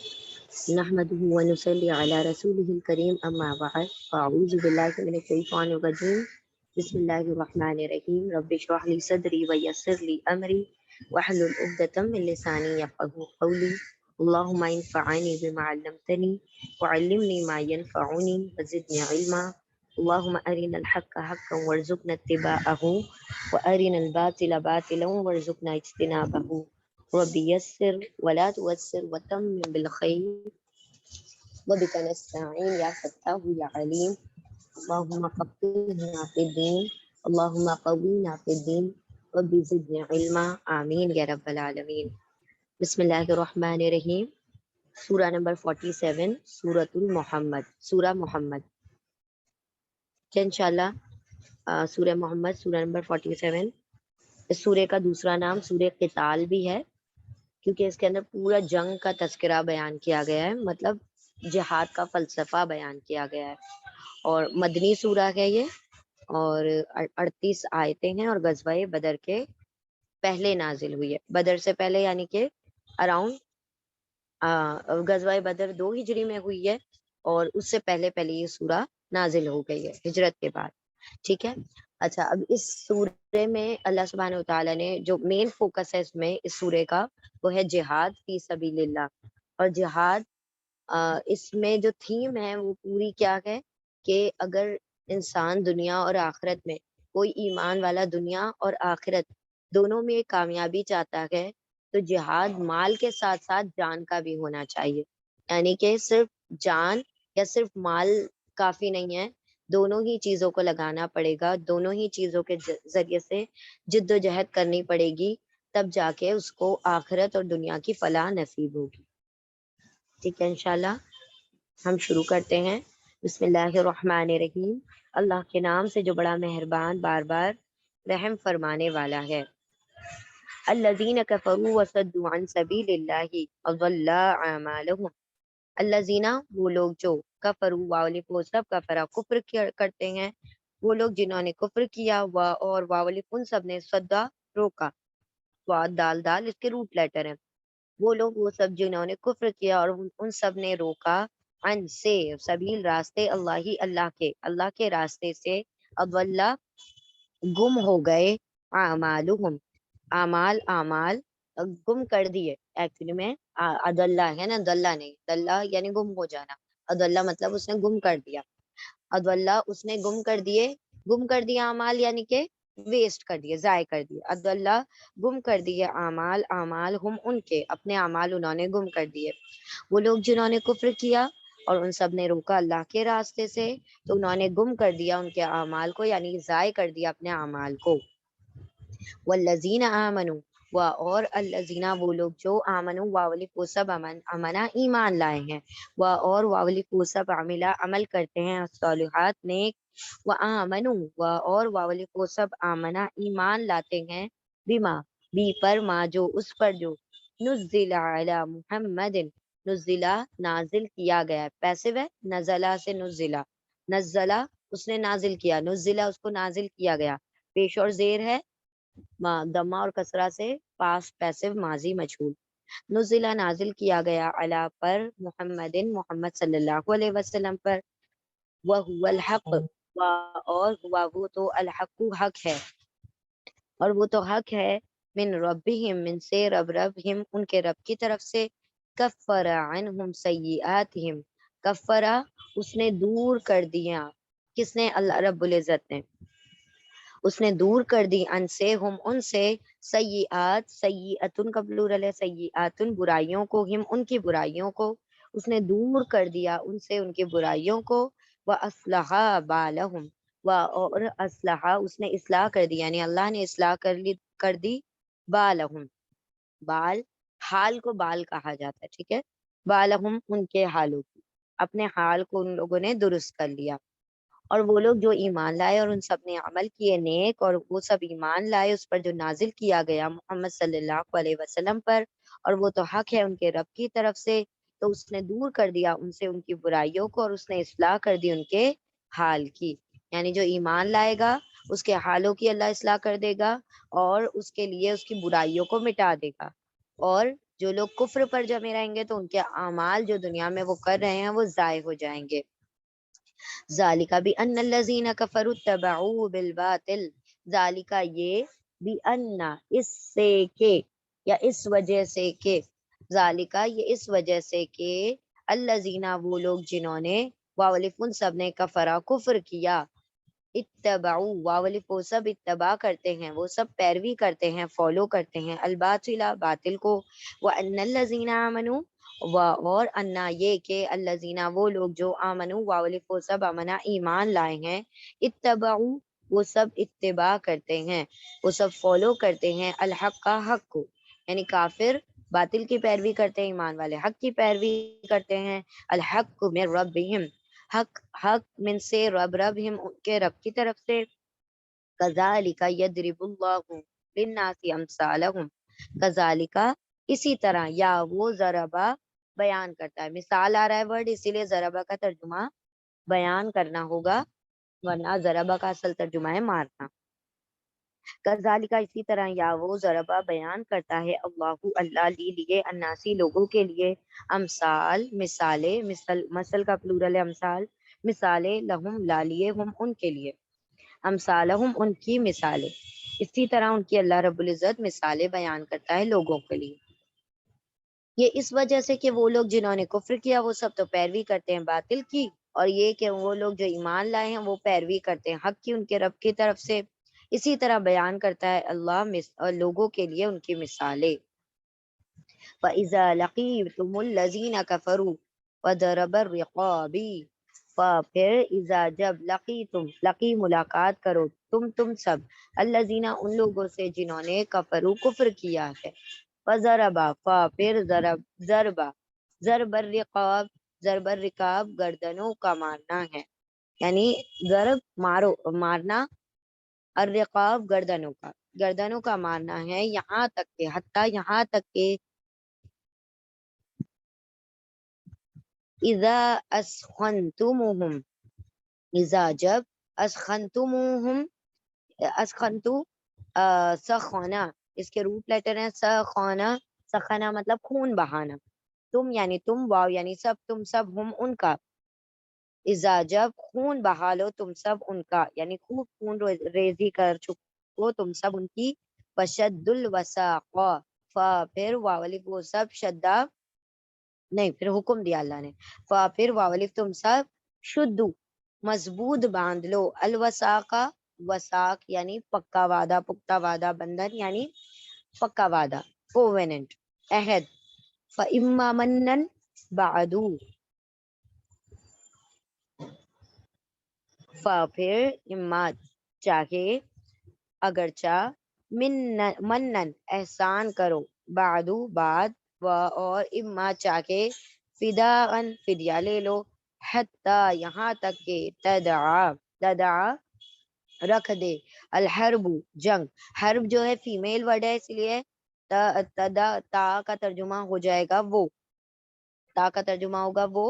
نحمده ونصلي على رسوله الكريم أما بعد فأعوذ بالله من الشيطان الرجيم بسم الله الرحمن الرحيم رب اشرح لي صدري ويسر لي أمري واحلل عقدة من لساني يفقهوا قولي اللهم انفعني بما علمتني وعلمني ما ينفعني وزدني علما اللهم أرنا الحق حقا وارزقنا اتباعه وأرنا الباطل باطلا وارزقنا اجتنابه رب يسر ولا توسر وتمم بالخير وبك نستعين يا فتاه يا عليم اللهم فقهنا في الدين اللهم قوينا في الدين رب زدنا علما آمین یا رب العالمین. بسم اللہ الرحمن الرحیم. سورہ نمبر 47 سورۃ المحمد، سورہ محمد. کہ انشاءاللہ سورہ محمد سورہ نمبر 47. اس سورہ کا دوسرا نام سورہ قتال بھی ہے، کیونکہ اس کے اندر پورا جنگ کا تذکرہ بیان کیا گیا ہے، مطلب جہاد کا فلسفہ بیان کیا گیا ہے. اور مدنی سورہ ہے یہ، اور 38 آیتیں ہیں، اور غزوہ بدر کے پہلے نازل ہوئی ہے. بدر سے پہلے یعنی کہ اراؤنڈ غزوہ بدر 2 ہجری میں ہوئی ہے، اور اس سے پہلے یہ سورہ نازل ہو گئی ہے ہجرت کے بعد. ٹھیک ہے. اچھا، اب اس سورے میں اللہ سبحانہ و تعالیٰ نے جو مین فوکس ہے اس سورے کا، وہ ہے جہاد فی سبیل اللہ. اور جہاد اس میں جو تھیم ہے وہ پوری کیا ہے کہ اگر انسان دنیا اور آخرت میں، کوئی ایمان والا دنیا اور آخرت دونوں میں کامیابی چاہتا ہے، تو جہاد مال کے ساتھ ساتھ جان کا بھی ہونا چاہیے. یعنی کہ صرف جان یا صرف مال کافی نہیں ہے، دونوں ہی چیزوں کو لگانا پڑے گا، دونوں ہی چیزوں کے ذریعے سے جد و جہد کرنی پڑے گی، تب جا کے اس کو آخرت اور دنیا کی فلاح نصیب ہوگی. ٹھیک ہے، انشاءاللہ ہم شروع کرتے ہیں. بسم اللہ الرحمن الرحیم. اللہ کے نام سے جو بڑا مہربان، بار بار رحم فرمانے والا ہے. الذین کفروا وصدوا عن سبیل اللہ اضل اعمالهم. الذین، وہ لوگ جو کفروا، واولف وہ سب کفرا کفر کرتے ہیں، وہ لوگ جنہوں نے کفر کیا، اور واولف ان سب نے صدا روکا. واد دال دال اس کے روٹ لیٹر ہیں. وہ لوگ وہ سب جنہوں نے کفر کیا اور ان سب نے روکا، عن سے سبیل راستے، اللہ کے راستے سے، اضل گم ہو گئے، اعمالہم اعمال گم کر دیے. ایکچولی میں اضل ہے نا، دلہ نہیں، دلہ یعنی گم ہو جانا، اضل مطلب اس نے گم کر دیا. اضل اس نے گم کر دیا اعمال یعنی کہ ویسٹ کر دیے، ضائع کر دیے. اضل گم کر دیے اعمال ہم ان کے اپنے اعمال انہوں نے گم کر دیے. وہ لوگ جنہوں نے کفر کیا اور ان سب نے روکا اللہ کے راستے سے، تو انہوں نے گم کر دیا ان کے اعمال کو، یعنی ضائع کر دیا اپنے اعمال کو. والذین آمنوا، اور الذین وہ لوگ جو آمنوا واولف وہ سب امنا ایمان لائے ہیں، اور واولف وہ سب عملہ عمل کرتے ہیں الصالحات نیک، وآمنوا اور واولف وہ سب آمنا ایمان لاتے ہیں بما بھی پر ما جو اس پر جو نزل علی محمد نزلہ نازل کیا گیا. پیسو ہے، نزلہ سے نزلہ اس نے نازل کیا، نزلہ اس کو نازل کیا گیا. پیش اور زیر ہے، دمہ اور کسرہ سے پاسٹ پیسو ماضی مجہول. نزلہ نازل کیا گیا علی پر محمد صلی اللہ علیہ وسلم پر، وہو الحق اور ہوا وہ تو الحق حق ہے، اور وہ تو حق ہے، من ربہم من سے ربہم ان کے رب کی طرف سے. کفر عنہم سیئاتہم، کفرا اس نے دور کر دیا، کس نے؟ اللہ رب العزت نے. اس نے دور کر دی ان سے ہم ان سے، سیئات سیئاتن کا پلورل ہے، سیئاتن برائیوں کو، ہم ان کی برائیوں کو اس نے دور کر دیا ان سے ان کی برائیوں کو. واصلح بالہم، اور اصلح اس نے اصلاح کر دی، یعنی اللہ نے اصلاح کر دی بالہم، بال حال کو بال کہا جاتا ہے، ٹھیک ہے، بالہم ان کے حالوں کی، اپنے حال کو ان لوگوں نے درست کر لیا. اور وہ لوگ جو ایمان لائے اور ان سب نے عمل کیے نیک، اور وہ سب ایمان لائے اس پر جو نازل کیا گیا محمد صلی اللہ علیہ وسلم پر، اور وہ تو حق ہے ان کے رب کی طرف سے، تو اس نے دور کر دیا ان سے ان کی برائیوں کو، اور اس نے اصلاح کر دی ان کے حال کی. یعنی جو ایمان لائے گا اس کے حالوں کی اللہ اصلاح کر دے گا، اور اس کے لیے اس کی برائیوں کو مٹا دے گا. اور جو لوگ کفر پر جمے رہیں گے تو ان کے اعمال جو دنیا میں وہ کر رہے ہیں وہ ضائع ہو جائیں گے. ذالک بان الذین کفروا اتبعوا بالباطل، ذالک یہ بان اس سے کہ یا اس وجہ سے کہ، ذالک یہ اس وجہ سے کہ الذین وہ لوگ جنہوں نے واولفن سب نے کفرا کفر کیا، اتبعوا واولف وہ سب اتباع کرتے ہیں، وہ سب پیروی کرتے ہیں، فالو کرتے ہیں، الباطل باطل کو، وان الذین آمنوا اور انا یہ کہ الذین وہ لوگ جو آمنوا واولف وہ سب امنا ایمان لائے ہیں، اتبعوا وہ سب اتباع کرتے ہیں، وہ سب فالو کرتے ہیں، الحق کا حق کو، یعنی کافر باطل کی پیروی کرتے ہیں، ایمان والے حق کی پیروی کرتے ہیں، الحق من ربہم حق من سے ربہم ان کے رب کی طرف سے، کذالک یضرب اللہ للناس امثالہم، کذالک اسی طرح، یا وہ ضربہ بیان کرتا ہے، مثال آ رہا ہے ورڈ اسی لیے ضربہ کا ترجمہ بیان کرنا ہوگا، ورنہ ضربہ کا اصل ترجمہ ہے مارنا. کذالک اسی طرح، یا وہ ضربہ بیان کرتا ہے اللہ لیے الناسی لوگوں کے لیے، امثال مثالیں، مثل کا پلورل ہے امثال، مثالیں، لہم لا لیے، ہم ان کے لیے، امثالہم ان کی مثالیں، اسی طرح ان کی اللہ رب العزت مثالیں بیان کرتا ہے لوگوں کے لیے. یہ اس وجہ سے کہ وہ لوگ جنہوں نے کفر کیا وہ سب تو پیروی کرتے ہیں باطل کی، اور یہ کہ وہ لوگ جو ایمان لائے ہیں وہ پیروی کرتے ہیں حق کی ان کے رب کی طرف سے. اسی طرح بیان کرتا ہے اللہ لوگوں کے لیے ان کی مثالیں. فَإِذَا لَقِيتُمُ الَّذِينَ كَفَرُوا وَضَرَبَ الرِّقَابِ، پھر اذا جب لقی ملاقات کرو تم سب، الذین ان لوگوں سے جنہوں نے کفروا کفر کیا ہے، فضربا پھر ضرب الرقاب گردنوں کا مارنا ہے، یعنی ضرب مارنا، الرقاب گردنوں کا مارنا ہے، یہاں تک کہ حتیٰ یہاں تک کہ اذا اسخنتموہم، اذا جب اسخنتموہم، اسخنتو سخونا، اس کے روٹ لیٹر ہیں سخونا، سخنا مطلب خون بہانا، تم یعنی تم، واو یعنی سب، تم سب، ہم ان کا، اذا جب خون بہا لو تم سب ان کا، یعنی خوب خون ریزی کر چکو تم سب ان کی، فشد الوساق پھر واولف وہ سب شدہ نہیں، پھر حکم دیا اللہ نے، پھر واولف تم سب شدو مضبوط باندھ لو، الوساقہ وساق یعنی پکا وعدہ، پختہ وعدہ، بندھن یعنی پکا وعدہ، کوویننٹ، عہد، فَإِمَّا مَنًّا بَعْدُ پھر اما چاہے اگرچہ منن احسان کرو، بعدو بعد، اور اما چاہے فداءً فدیہ لے لو، حتی یہاں تک کہ تدعا رکھ دے، الحرب جنگ، حرب جو ہے فیمیل ورڈ ہے اس لیے تا کا ترجمہ ہو جائے گا وہ، تا کا ترجمہ ہوگا وہ،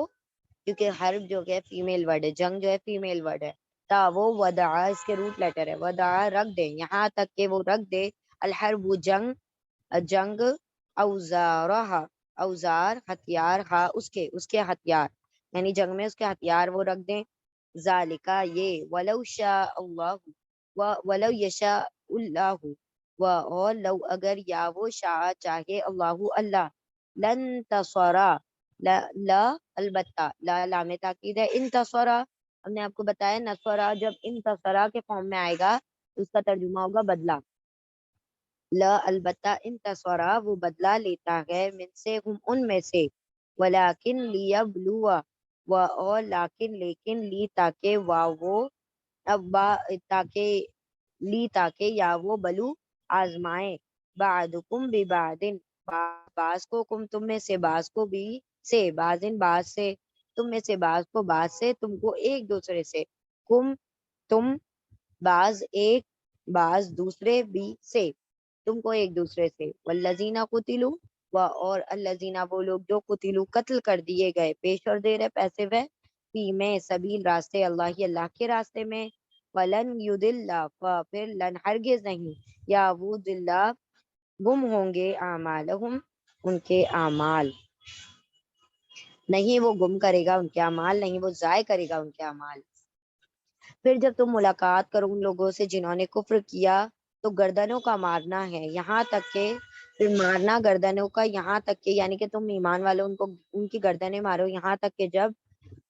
کیونکہ حرب جو ہے فیمیل ورڈ ہے، جنگ جو ہے فیمیل ورڈ ہے، تا وہ ودعا اس کے روٹ لیٹر ہے، ودعا رکھ دے، یہاں تک کہ وہ رکھ دے، الحرب جنگ اوزارہا اوزار ہتھیار، ہا اس کے ہتھیار، یعنی جنگ میں اس کے ہتھیار وہ رکھ دیں، ذالکا یہ، ولو شاء اللہ ولو یشاء اللہ اور لو اگر یا وہ شاء چاہے اللہ لن تصورا لا البتہ لا لام تاکید ہے، انتصرا ہم نے آپ کو بتایا نصرا جب انتصرا کے فارم میں آئے گا تو اس کا ترجمہ ہوگا بدلہ، لا البتہ انتصرا وہ بدلہ لیتا ہے، من سے ہم ان میں سے، ولیکن لیبلوا اور لیکن لی تاکہ وہ تاکہ یا وہ بلو آزمائے، بعدکم ببعدن بعض کو تم میں سے بعض کو بھی سے بعضن بعض سے تم میں سے بعض کو بعض سے، تم کو ایک دوسرے سے، تم بعض ایک بعض دوسرے بھی سے، تم کو ایک دوسرے سے، والذین قتلوا اور الذین وہ لوگ جو قتلوا قتل کر دیے گئے، پیش اور دیر ہے پیسے وہ، فی میں سبیل راستے اللہ کے راستے میں، ولن یضل پھر لن ہرگز نہیں، یا وہ دلہ گم ہوں گے اعمالہم ان کے اعمال، نہیں وہ گم کرے گا ان کے اعمال، نہیں وہ ضائع کرے گا ان کے اعمال۔ پھر جب تم ملاقات کرو ان لوگوں سے جنہوں نے کفر کیا تو گردنوں کا مارنا ہے، یہاں تک کہ پھر مارنا گردنوں کا یہاں تک کہ، یعنی کہ تم ایمان والوں ان کو ان کی گردنیں مارو یہاں تک کہ جب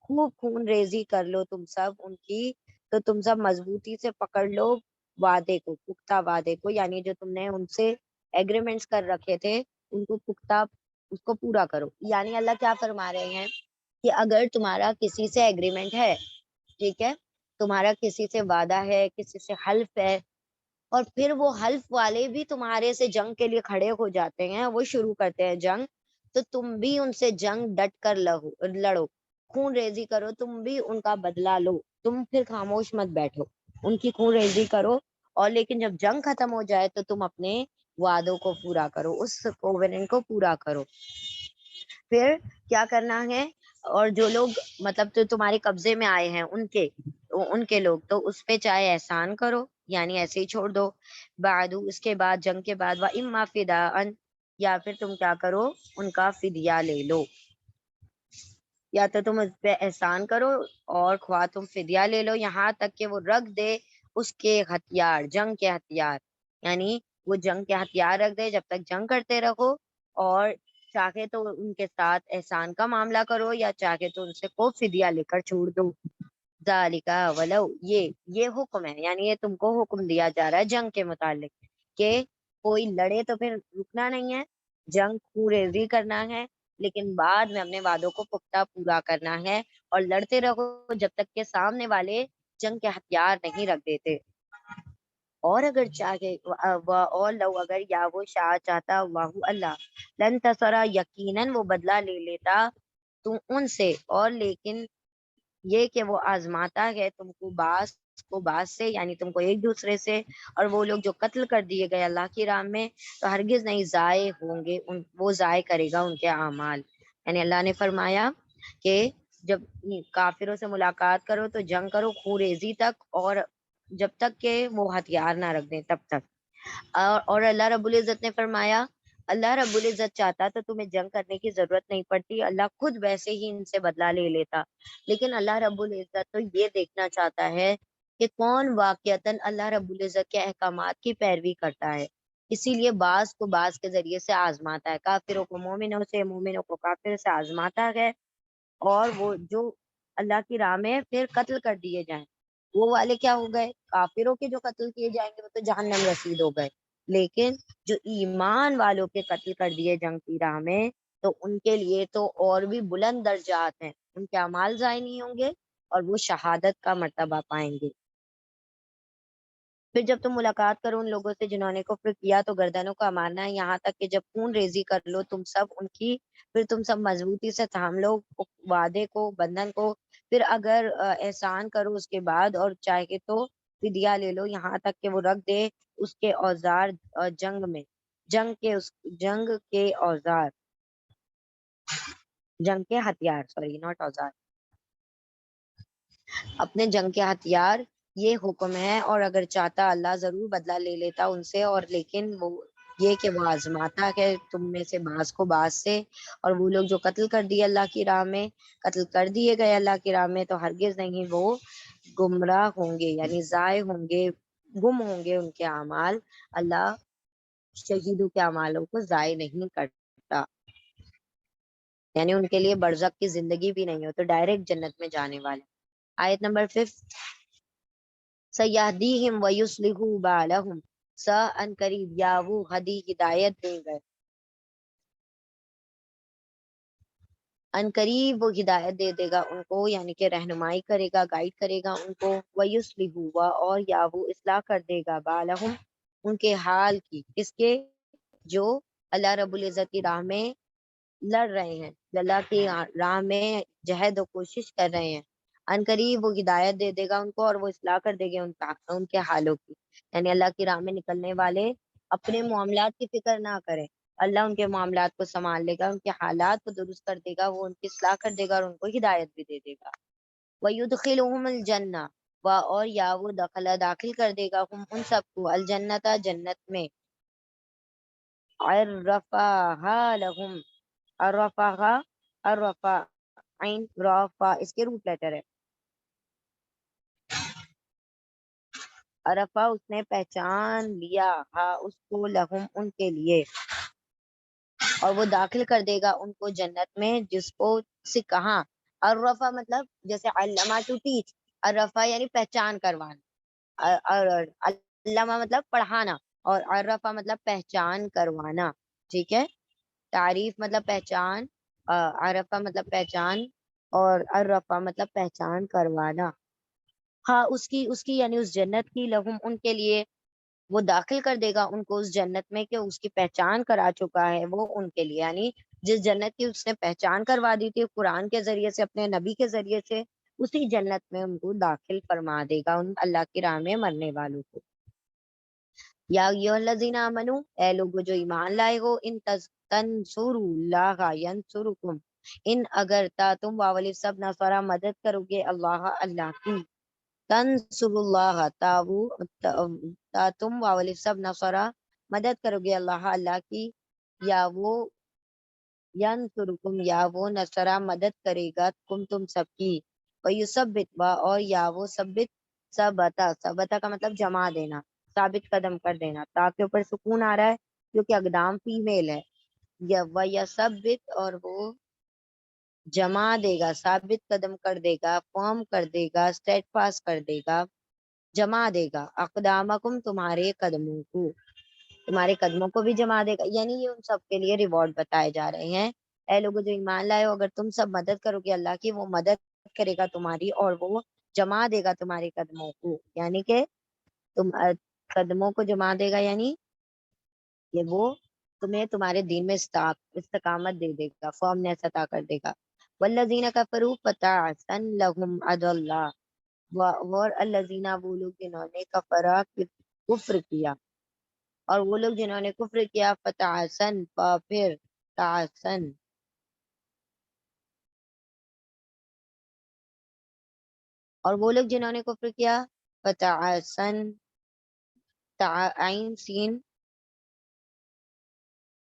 خوب خون ریزی کر لو تم سب ان کی، تو تم سب مضبوطی سے پکڑ لو وعدے کو، پختہ وعدے کو، یعنی جو تم نے ان سے ایگریمنٹس کر رکھے تھے ان کو پختہ اس کو پورا کرو۔ یعنی اللہ کیا فرما رہے ہیں کہ اگر تمہارا کسی سے ایگریمنٹ ہے، ٹھیک ہے، تمہارا کسی سے وعدہ ہے، کسی سے حلف ہے، اور پھر وہ حلف والے بھی تمہارے سے جنگ کے لیے کھڑے ہو جاتے ہیں، وہ شروع کرتے ہیں جنگ، تو تم بھی ان سے جنگ ڈٹ کر لڑو، خون ریزی کرو، تم بھی ان کا بدلہ لو، تم پھر خاموش مت بیٹھو، ان کی خون ریزی کرو، اور لیکن جب جنگ ختم ہو جائے تو تم اپنے وعدوں کو پورا کرو، اس کووننٹ کو پورا کرو۔ پھر کیا کرنا ہے، اور جو لوگ مطلب تو تمہارے قبضے میں آئے ہیں ان کے لوگ، تو اس پہ چاہے احسان کرو، یعنی ایسے ہی چھوڑ دو، بعد اس کے بعد جنگ کے بعد وَإِمَّا فِدَاءً، یا پھر تم کیا کرو ان کا فدیہ لے لو، یا تو تم اس پہ احسان کرو اور خواہ تم فدیہ لے لو یہاں تک کہ وہ رکھ دے اس کے ہتھیار، جنگ کے ہتھیار، یعنی وہ جنگ کے ہتھیار رکھ دے، جب تک جنگ کرتے رہو، اور چاہے تو ان کے ساتھ احسان کا معاملہ کرو یا چاہے تو ان سے کو فدیہ لے کر چھوڑ دو۔ ذالکا ولو، یہ حکم ہے، یعنی یہ تم کو حکم دیا جا رہا ہے جنگ کے متعلق کہ کوئی لڑے تو پھر رکنا نہیں ہے، جنگ خوریزی کرنا ہے، لیکن بعد میں اپنے وعدوں کو پختہ پورا کرنا ہے، اور لڑتے رہو جب تک کہ سامنے والے جنگ کے ہتھیار نہیں رکھ دیتے۔ اور اگر چاہے اور لو اگر یا وہ شاہ چاہتا اللہ اللہ لن تصرا، یقیناً وہ بدلہ لے لیتا تم ان سے، اور لیکن یہ کہ وہ آزماتا ہے تم کو باس سے، یعنی تم کو ایک دوسرے سے، اور وہ لوگ جو قتل کر دیے گئے اللہ کی راہ میں تو ہرگز نہیں ضائع ہوں گے، وہ ضائع کرے گا ان کے اعمال۔ یعنی اللہ نے فرمایا کہ جب کافروں سے ملاقات کرو تو جنگ کرو خوریزی تک، اور جب تک کہ وہ ہتھیار نہ رکھ دیں تب تک۔ اور اللہ رب العزت نے فرمایا اللہ رب العزت چاہتا تو تمہیں جنگ کرنے کی ضرورت نہیں پڑتی، اللہ خود ویسے ہی ان سے بدلہ لے لیتا، لیکن اللہ رب العزت تو یہ دیکھنا چاہتا ہے کہ کون واقعتاً اللہ رب العزت کے احکامات کی پیروی کرتا ہے، اسی لیے بعض کو بعض کے ذریعے سے آزماتا ہے، کافروں کو مومنوں سے، مومنوں کو کافر سے آزماتا ہے، اور وہ جو اللہ کی راہ میں پھر قتل کر دیے جائیں وہ والے کیا ہو گئے، کافروں کے جو قتل کیے جائیں گے وہ تو جہنم رسید ہو گئے، لیکن جو ایمان والوں کے قتل کر دیے جنگ کی راہ میں تو ان کے لیے تو اور بھی بلند درجات ہیں، ان کے اعمال ضائع نہیں ہوں گے اور وہ شہادت کا مرتبہ پائیں گے۔ پھر جب تم ملاقات کرو ان لوگوں سے جنہوں نے کفر کیا تو گردنوں کا مارنا ہے یہاں تک کہ جب خون ریزی کر لو تم سب ان کی، پھر تم سب مضبوطی سے تھام لو وعدے کو، بندھن کو، پھر اگر احسان کرو اس کے بعد، اور چاہے تو فدیہ لے لو یہاں تک کہ وہ رکھ دے اس کے اوزار جنگ میں، جنگ کے اوزار، جنگ کے ہتھیار، سوری ناٹ اوزار، اپنے جنگ کے ہتھیار، یہ حکم ہے، اور اگر چاہتا اللہ ضرور بدلہ لے لیتا ان سے، اور لیکن وہ یہ کہ وہ آزماتا ہے تم میں سے بعض کو بعض سے، اور وہ لوگ جو قتل کر دیے اللہ کی راہ میں، قتل کر دیے گئے اللہ کی راہ میں تو ہرگز نہیں وہ گمراہ ہوں گے، یعنی ضائع ہوں گے، گم ہوں گے ان کے اعمال، اللہ شہیدوں کے اعمالوں کو ضائع نہیں کرتا، یعنی ان کے لیے برزخ کی زندگی بھی نہیں ہو تو ڈائریکٹ جنت میں جانے والے۔ آیت نمبر 5، سیہدیہم ویصلح بالہم، ان قریب یا وہ ہدایت دیں گے، ان قریب وہ ہدایت دے دے گا ان کو، یعنی کہ رہنمائی کرے گا، گائیڈ کرے گا ان کو، ویصلح اور یا وہ اصلاح کر دے گا بالہم ان کے حال کی، کس کے، جو اللہ رب العزت کی راہ میں لڑ رہے ہیں، اللہ کی راہ میں جہد و کوشش کر رہے ہیں، ان قریب وہ ہدایت دے دے گا ان کو اور وہ اصلاح کر دے گا ان کے حالوں کی، یعنی اللہ کی راہ میں نکلنے والے اپنے معاملات کی فکر نہ کریں، اللہ ان کے معاملات کو سنبھال لے گا، ان کے حالات کو درست کر دے گا، وہ ان کی اصلاح کر دے گا اور ان کو ہدایت بھی دے دے گا۔ وَيُدْخِلُهُمُ الْجَنَّةَ، اور یا وہ داخل کر دے گا ہم ان سب کو الجنت، جنت میں، عرفہا لہم، عرفہا، عرفا، عین رافا، اس کے روٹ لیٹر ہے. عرفہ اس نے پہچان لیا، ہا اس کو، لہم ان کے لیے، اور وہ داخل کر دے گا ان کو جنت میں جس کو سے کہاں. عرفہ مطلب جیسے علامہ ٹو ٹیچ، عرفہ یعنی پہچان کروانا، اور علامہ مطلب پڑھانا، اور عرفہ مطلب پہچان کروانا. ٹھیک ہے، تعریف مطلب پہچان، عرفہ مطلب پہچان، اور عرفہ مطلب پہچان کروانا. ہاں اس کی یعنی اس جنت کی، لہم ان کے لیے، وہ داخل کر دے گا ان کو اس جنت میں کہ اس کی پہچان کرا چکا ہے وہ ان کے لیے، یعنی جس جنت کی اس نے پہچان کروا دی تھی قرآن کے ذریعے سے، اپنے نبی کے ذریعے سے، اسی جنت میں ان کو داخل فرما دے گا، ان اللہ کی راہ میں مرنے والوں کو. یا ایھا الذین آمنو، اے لوگو جو ایمان لائے ہو، ان تنصروا اللہ ینصرکم، ان اگر تا تم واولی سب نصارہ مدد کرو گے اللہ، اللہ کی، تنصر اللہ تا تم واولی سب نصارہ مدد کرو گے اللہ، اللہ کی، یا وہ ینصرکم، یا وہ نصارہ مدد کرے گا تم سب کی، ویثبت، اور یا وہ ثبتا، ثبتا کا مطلب جما دینا، ثابت قدم کر دینا، تا کے اوپر سکون آ رہا ہے کیونکہ اقدام فیمیل ہے، یا ویثبت، اور وہ جما دے گا، ثابت قدم کر دے گا، فرم کر دے گا، اسٹیٹ پاس کر دے گا، جما دے گا، اقدامکم تمہارے قدموں کو، تمہارے قدموں کو بھی جما دے گا. یعنی یہ ان سب کے لیے ریوارڈ بتائے جا رہے ہیں. اے لوگوں جو ایمان لائے ہو، اگر تم سب مدد کرو گے اللہ کی، وہ مدد کرے گا تمہاری، اور وہ جما دے گا تمہارے قدموں کو، یعنی کہ تم قدموں کو جما دے گا، یعنی کہ وہ تمہیں تمہارے دین میں استقامت دے دے گا، فرمنس عطا کر دے گا. والذین کفروا فتعسا لهم اضل، اور الذین، وہ لوگ جنہوں نے کفر کیا، اور وہ لوگ جنہوں نے کفر کیا، فتعسن، پھر تعسن، اور وہ لوگ جنہوں نے کفر کیا، فتعسن، عین سین،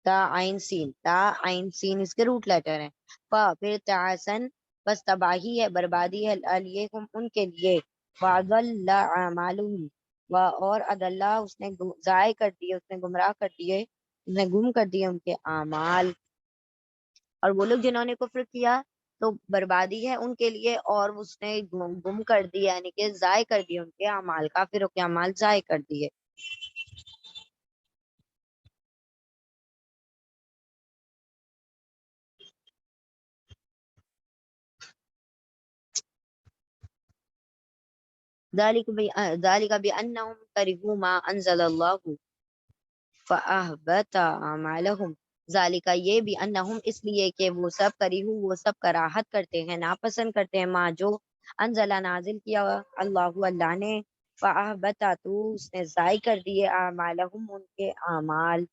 عین سین اس کے روٹ لیٹر ہیں، پھر تعسن، بس تباہی ہے، بربادی ہے، علیہم ان کے لیے، وَأَضَلَّ أَعْمَالُهُمْ، اور اضلّہ اس نے ضائع کر دیے، اس نے گمراہ کر دیے، اس نے گم کر دیے ان کے اعمال. اور وہ لوگ جنہوں نے کفر کیا تو بربادی ہے ان کے لیے، اور اس نے گم کر دیا، یعنی کہ ضائع کر دیے ان کے اعمال، کافروں کے اعمال ضائع کر دیے. ذَلِكَ بِأَنَّهُمْ كَرِهُوا مَا أَنزَلَ اللَّهُ فَأَحْبَطَ أَعْمَالَهُمْ. ذالکہ یہ بھی، انہم اس لیے کہ وہ سب کریہو، وہ سب کراہت کرتے ہیں، ناپسند کرتے ہیں، ماں جو انزلہ نازل کیا اللہ، اللہ نے، فاحبط، تو اس نے ضائع کر دیے، اعمالہم ان کے اعمال.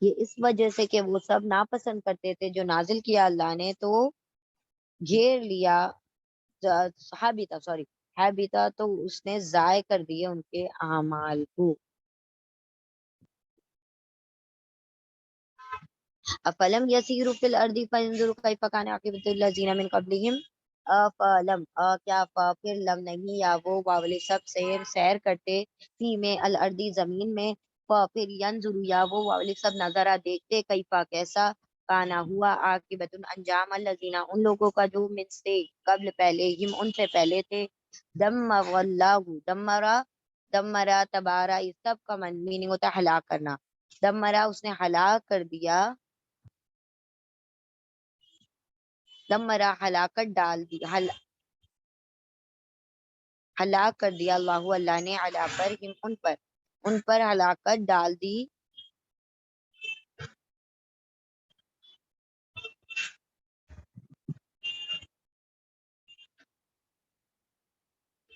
یہ اس وجہ سے کہ وہ سب ناپسند کرتے تھے جو نازل کیا اللہ نے، تو گھیر لیا، حبیتا، سوری، حبیتا، تو اس نے ضائع کر دیے ان کے اعمال کو. افلم یسیروا فی الارض فینظروا کیف کان عاقبۃ الذین من قبلہم، افلم، کیا پھر لم نہیں، یا وہ باولی سب سیر کرتے، فی میں الارض زمین میں، پھر ینظروا، یا وہ باولی سب نظارہ دیکھتے، کیفا کیسا، کانا ہوا، عاقبۃ انجام، الذین ان لوگوں کا جو من سے قبل پہلے، ہم ان سے پہلے تھے، دمر اللہ، دمرا تبارا، اس سب کا میننگ ہوتا ہے ہلاک کرنا، دمرا اس نے ہلاک کر دیا، دمرا ہلاکت ڈال دی، ہلاک کر دیا اللہ، اللہ نے، علی پر، ان پر ہلاکت ڈال دی.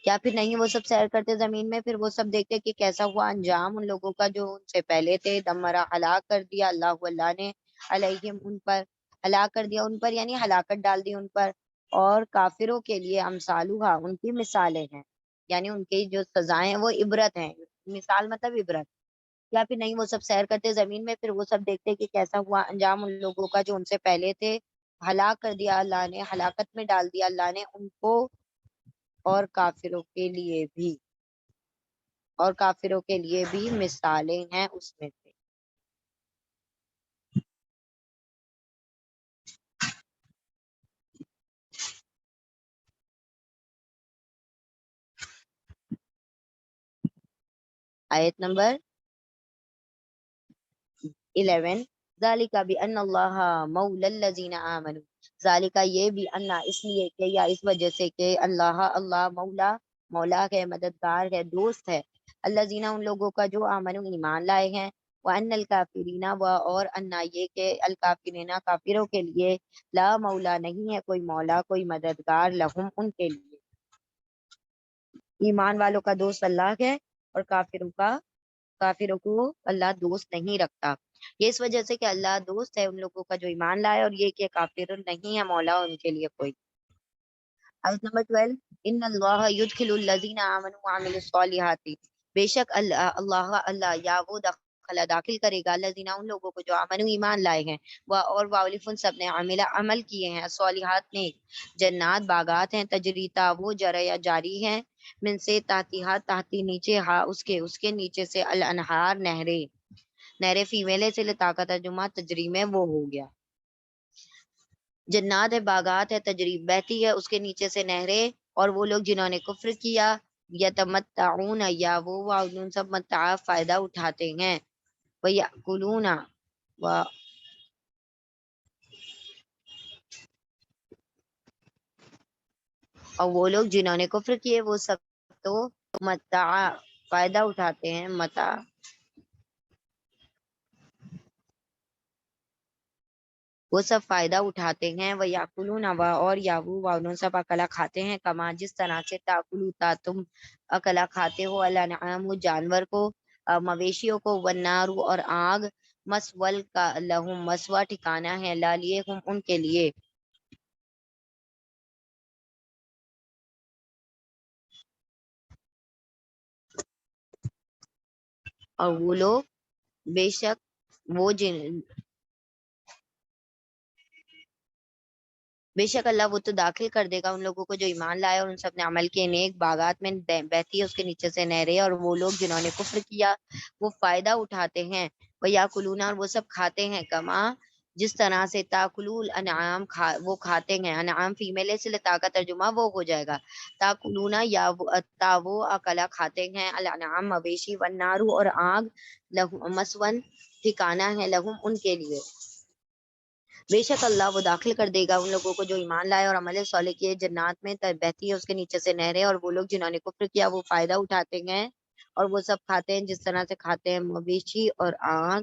کیا پھر نہیں وہ سب سیر کرتے زمین میں، پھر وہ سب دیکھتے کہ کیسا ہوا انجام ان لوگوں کا جو ان سے پہلے تھے، دمرا ہلاک کر دیا اللہ، اللہ نے، علیہم ان پر، ہلاک کر دیا ان پر، یعنی ہلاکت ڈال دی ان پر. اور کافروں کے لیے امثالها ان کی مثالیں ہیں، یعنی ان کی جو سزائیں ہیں وہ عبرت ہیں، مثال مطلب عبرت، یا پھر نہیں وہ سب سیر کرتے زمین میں، پھر وہ سب دیکھتے کہ کیسا ہوا انجام ان لوگوں کا جو ان سے پہلے تھے، ہلاک کر دیا اللہ نے، ہلاکت میں ڈال دیا اللہ نے ان کو، اور کافروں کے لیے بھی، اور کافروں کے لیے بھی مثالیں ہیں اس میں سے۔ آیت نمبر 11، ذالک بأن اللہ مولا الذین آمنوا، ذالک یہ بھی انا اس لیے کہ یا اس وجہ سے کہ اللہ مولا، مولا ہے، مددگار ہے، دوست ہے، الذین ان لوگوں کا جو آمنوا ایمان لائے ہیں، وان الکافرین اور انا یہ کہ الکافرین کافروں کے لیے، لا مولا نہیں ہے کوئی مولا کوئی مددگار، لہم ان کے لیے۔ ایمان والوں کا دوست اللہ ہے، اور کافروں کو اللہ دوست نہیں رکھتا۔ یہ اس وجہ سے کہ اللہ دوست ہے ان لوگوں کا جو ایمان لائے، اور یہ کہ کافر نہیں ہے مولا ان کے لیے کوئی۔ آیت نمبر 12، ان اللہ یدخل الذین آمنوا وعملوا الصالحات، بے شک اللہ یا وہ داخل کرے گا الذین ان لوگوں کو جو آمنوا ایمان لائے ہیں، اور واولفن سب نے عمل کیے ہیں، صالحات نے، جنات باغات ہیں، تجریتا وہ جاری ہیں، من سے تحتی نیچے اس کے نیچے سے الانہار نہریں فیمیل سے لطاقت ترجمہ تجری میں وہ ہو گیا، جنات ہے باغات ہے، تجریب بہتی ہے اس کے نیچے سے نہریں، اور وہ لوگ جنہوں نے کفر کیا، یتمتعون یا وہ ان سب متاع فائدہ اٹھاتے ہیں، ویأکلون اور وہ لوگ جنہوں نے کفر کیے وہ سب تو متاع فائدہ اٹھاتے ہیں، متاع وہ سب فائدہ اٹھاتے ہیں، وہ یاکلون اور یاو وہ سب اکلا کھاتے ہیں، کما جس طرح سے تاکلوتا تم اکلا کھاتے ہو، الانعام جانور کو، مویشیوں کو، والنار اور آگ، مسول کا لہم مسوا ٹھکانا ہے، لالیے ہم ان کے لیے، اور وہ لوگ بے شک وہ بے شک اللہ وہ تو داخل کر دے گا ان لوگوں کو جو ایمان لائے اور ان سب نے عمل کیے نیک، باغات میں بہتی ہے اس کے نیچے سے نہریں، اور وہ لوگ جنہوں نے کفر کیا وہ فائدہ اٹھاتے ہیں، وہ یاکلون اور وہ سب کھاتے ہیں، کما جس طرح سے تاکلول انعام وہ کھاتے ہیں، انعام فیمیل سے طاقت ترجمہ وہ ہو جائے گا، تاکلون یا وہ اکلا کھاتے ہیں، الانعام مویشی، والنار اور آگ، مسون ٹھکانا ہے، لہم ان کے لیے، بے شک اللہ وہ داخل کر دے گا ان لوگوں کو جو ایمان لائے اور عمل صالح کیے، جنات میں بہتی ہے اس کے نیچے سے نہریں، اور وہ لوگ جنہوں نے کفر کیا وہ فائدہ اٹھاتے ہیں، اور وہ سب کھاتے ہیں جس طرح سے کھاتے ہیں مویشی اور آگ،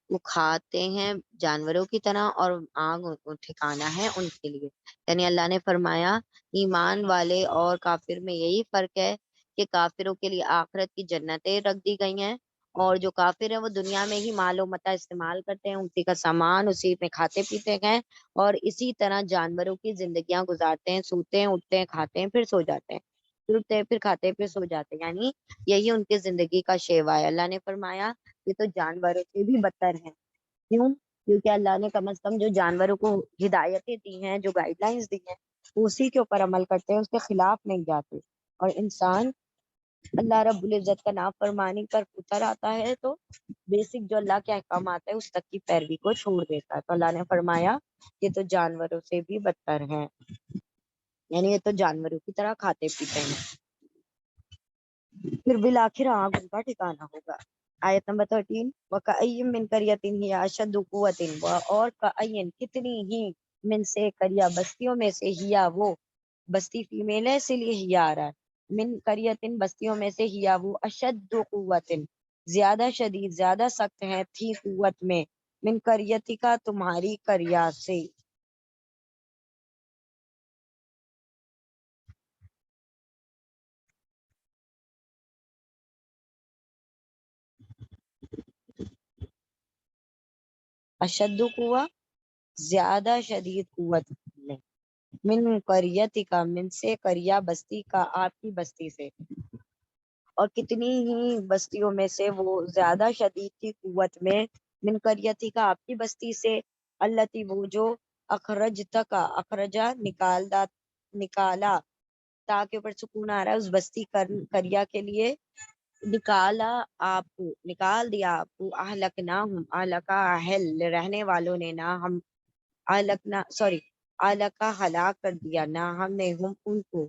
وہ کھاتے ہیں جانوروں کی طرح، اور آگ ٹھکانا ہے ان کے لیے۔ یعنی اللہ نے فرمایا ایمان والے اور کافر میں یہی فرق ہے کہ کافروں کے لیے آخرت کی جنتیں رکھ دی گئی ہیں، اور جو کافر ہیں وہ دنیا میں ہی مال و متاع استعمال کرتے ہیں، اسی کا سامان اسی میں کھاتے پیتے ہیں، اور اسی طرح جانوروں کی زندگیاں گزارتے ہیں، سوتے ہیں اٹھتے ہیں کھاتے ہیں پھر سو جاتے ہیں، پھر اٹھتے ہیں پھر کھاتے ہیں پھر سو جاتے ہیں، یعنی یہی ان کی زندگی کا شیوا ہے۔ اللہ نے فرمایا یہ تو جانوروں سے بھی بدتر ہیں، کیوں؟ کیونکہ اللہ نے کم از کم جو جانوروں کو ہدایتیں دی ہیں، جو گائیڈ لائنس دی ہیں، اسی کے اوپر عمل کرتے ہیں، اس کے خلاف نہیں جاتے، اور انسان اللہ رب العزت کا نافرمانی پر اتر آتا ہے تو بیسک جو اللہ کے احکامات ہے اس تک کی پیروی کو چھوڑ دیتا ہے، تو اللہ نے فرمایا یہ تو جانوروں سے بھی بدتر ہیں، یعنی یہ تو جانوروں کی طرح کھاتے پیتے ہیں، پھر بالآخر آگ ان کا ٹھکانا ہوگا۔ آیت نمبر 13، وَكَأَيٍّ مِّن قَرْيَةٍ هِيَ أَشَدُّ قُوَّةٍ، اور کأین کتنی ہی، من سے قریہ بستیوں میں سے، ہیا وہ بستی فیمیل ہے اسی لیے ہیا آ رہا ہے، من قریتن بستیوں میں سے، ہیا وہ اشد قوتن زیادہ شدید زیادہ سخت ہے، تھی قوت میں، من قریتی کا تمہاری قریہ سے، اشد قوہ زیادہ شدید قوت میں، من قریت کا من سے قریہ بستی کا آپ کی بستی سے، اور کتنی ہی بستیوں میں سے وہ زیادہ شدید تھی قوت میں، من قریتی کا آپ کی بستی سے، التی وہ جو اخرجت کا اخرجا نکالا تاکہ اوپر سکون آ رہا ہے اس بستی کریا کے لیے، نکالا آپ کو نکال دیا آپ کو، اہلکنا ہم اہلکا اہل رہنے والوں نے نہ ہم، اہلکنا سوری اہلکا ہلاک کر دیا نہ ہم نے ہم ان کو،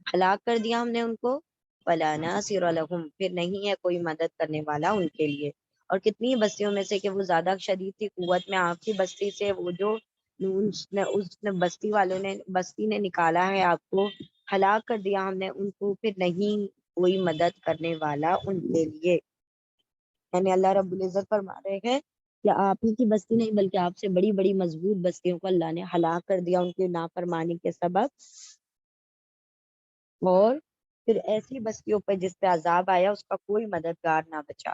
ہلاک کر دیا ہم نے ان کو، فلا ناصر لهم پھر نہیں ہے کوئی مدد کرنے والا ان کے لیے۔ اور کتنی بستیوں میں سے کہ وہ زیادہ شدید تھی قوت میں آپ کی بستی سے، وہ جو اس نے بستی والوں نے بستی نے نکالا ہے آپ کو، ہلاک کر دیا ہم نے ان کو، پھر نہیں کوئی مدد کرنے والا ان کے لیے۔ یعنی اللہ رب العزت فرما رہے ہیں کہ آپ ہی کی بستی نہیں بلکہ آپ سے بڑی بڑی مضبوط بستیوں کو اللہ نے ہلاک کر دیا ان کی نافرمانی کے سبب، اور پھر ایسی بستیوں پر جس پہ عذاب آیا اس کا کوئی مددگار نہ بچا۔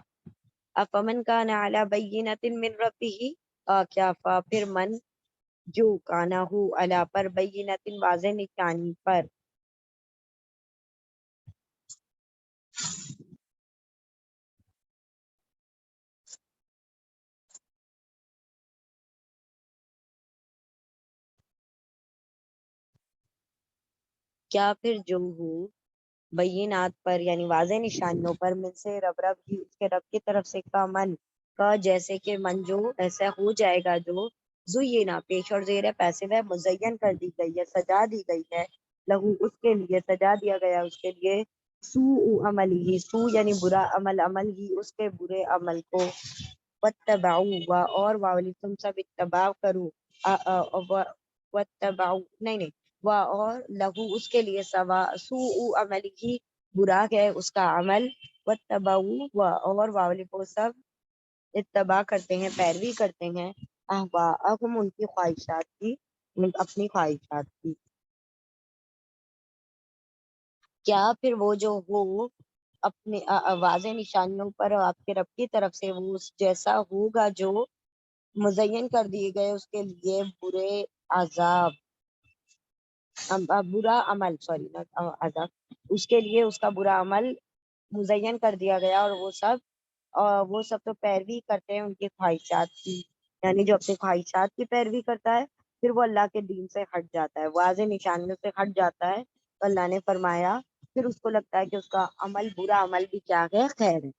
افمن کان علی بینۃ من ربہ، کیا پھر من جو کانا ہو علی پر بینۃ واضح نشانی پر، کیا پھر جو ہو بینات پر یعنی واضح نشانیوں پر، من سے رب ہی اس کے رب کی طرف سے، کا من کا جیسے کہ من جو ایسا ہو جائے گا جو زینا پیش اور زیر پیسے ہے مزین کر دی گئی ہے سجا دی گئی ہے، لہو اس کے لیے سجا دیا گیا اس کے لیے، سوء عمل ہی سو یعنی برا عمل، عمل ہی اس کے برے عمل کو، واتبعوا اور واولی تم سب اتباع کرو، واتبعوا نہیں اور لہو اس کے لیے سوا سوء عمل ہی برا ہے اس کا عمل، واتبعوا اور واولی کو سب اتباع کرتے ہیں پیروی کرتے ہیں، اہواءہم ان کی خواہشات کی، اپنی خواہشات کی، کیا پھر وہ جو ہو اپنے واضح نشانیوں پر آپ کے رب کی طرف سے وہ اس جیسا ہوگا جو مزین کر دیے گئے اس کے لیے برے عذاب، برا عمل سوری عذاب، اس کے لیے اس کا برا عمل مزین کر دیا گیا، اور وہ سب تو پیروی کرتے ہیں ان کی خواہشات کی، یعنی جو اپنی خواہشات کی پیروی کرتا ہے پھر وہ اللہ کے دین سے ہٹ جاتا ہے، واضح نشانیوں سے ہٹ جاتا ہے، تو اللہ نے فرمایا پھر اس کو لگتا ہے کہ اس کا عمل برا عمل بھی کیا ہے خیر ہے۔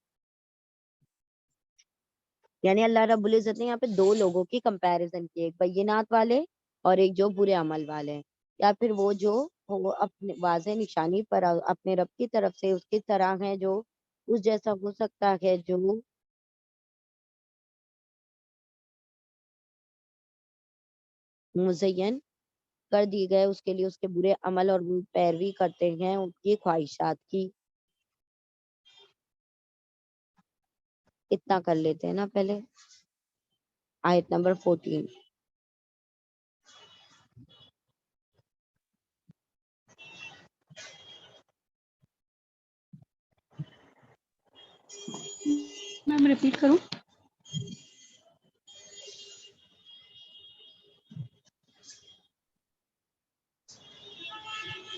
یعنی اللہ رب العزت نے یہاں پہ دو لوگوں کی کمپیریزن کی، ایک بینات والے اور ایک جو برے عمل والے ہیں، یا پھر وہ جو وہ اپنے واضح نشانی پر اپنے رب کی طرف سے اس کی طرح ہے جو اس جیسا ہو سکتا ہے جو مزین کر دی گئے اس کے لیے اس کے برے عمل اور وہ پیروی کرتے ہیں ان کی خواہشات کی۔ اتنا کر لیتے ہیں نا پہلے آیت نمبر 14۔ میم ریپیٹ کروں؟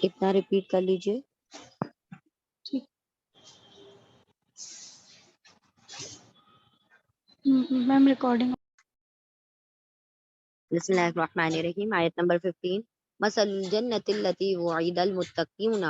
اتنا ریپیٹ کر لیجئے۔ ٹھیک۔ میم ریکارڈنگ۔ بسم اللہ الرحمن الرحیم، آیت نمبر 15۔ مثل الجنت التی وعید المتقون،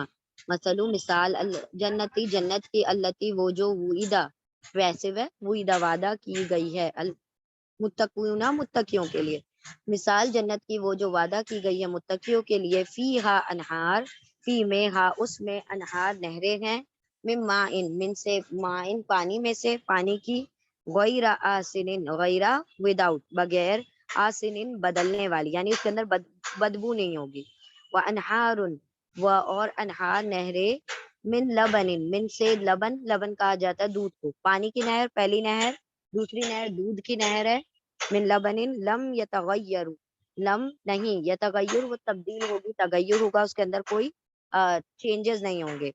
مثال الجنتی جنت کی، التی وہ جو وعیدہ ویسے وعیدہ وعدہ کی گئی ہے، المتقون متقیوں کے لیے، مثال جنت کی وہ جو وعدہ کی گئی ہے متقیوں کے لیے، فیہا انہار فی میں ہا اس میں انہار نہریں ہیں، من مائن من سے مائن پانی میں سے پانی کی، غیر آسنن غیر وداؤٹ بغیر، آسنن بدلنے والی یعنی اس کے اندر بدبو نہیں ہوگی، وانہار اور انہار نہریں، من لبن من سے لبن، لبن کہا جاتا ہے دودھ کو، پانی کی نہر پہلی نہر، دوسری نہر دودھ کی نہر ہے، من لبن لم یتغیر لم نہیں، یہ تغیر وہ تبدیل ہوگی، تغیر ہوگا، اس کے اندر کوئی چینجز نہیں ہوں گے.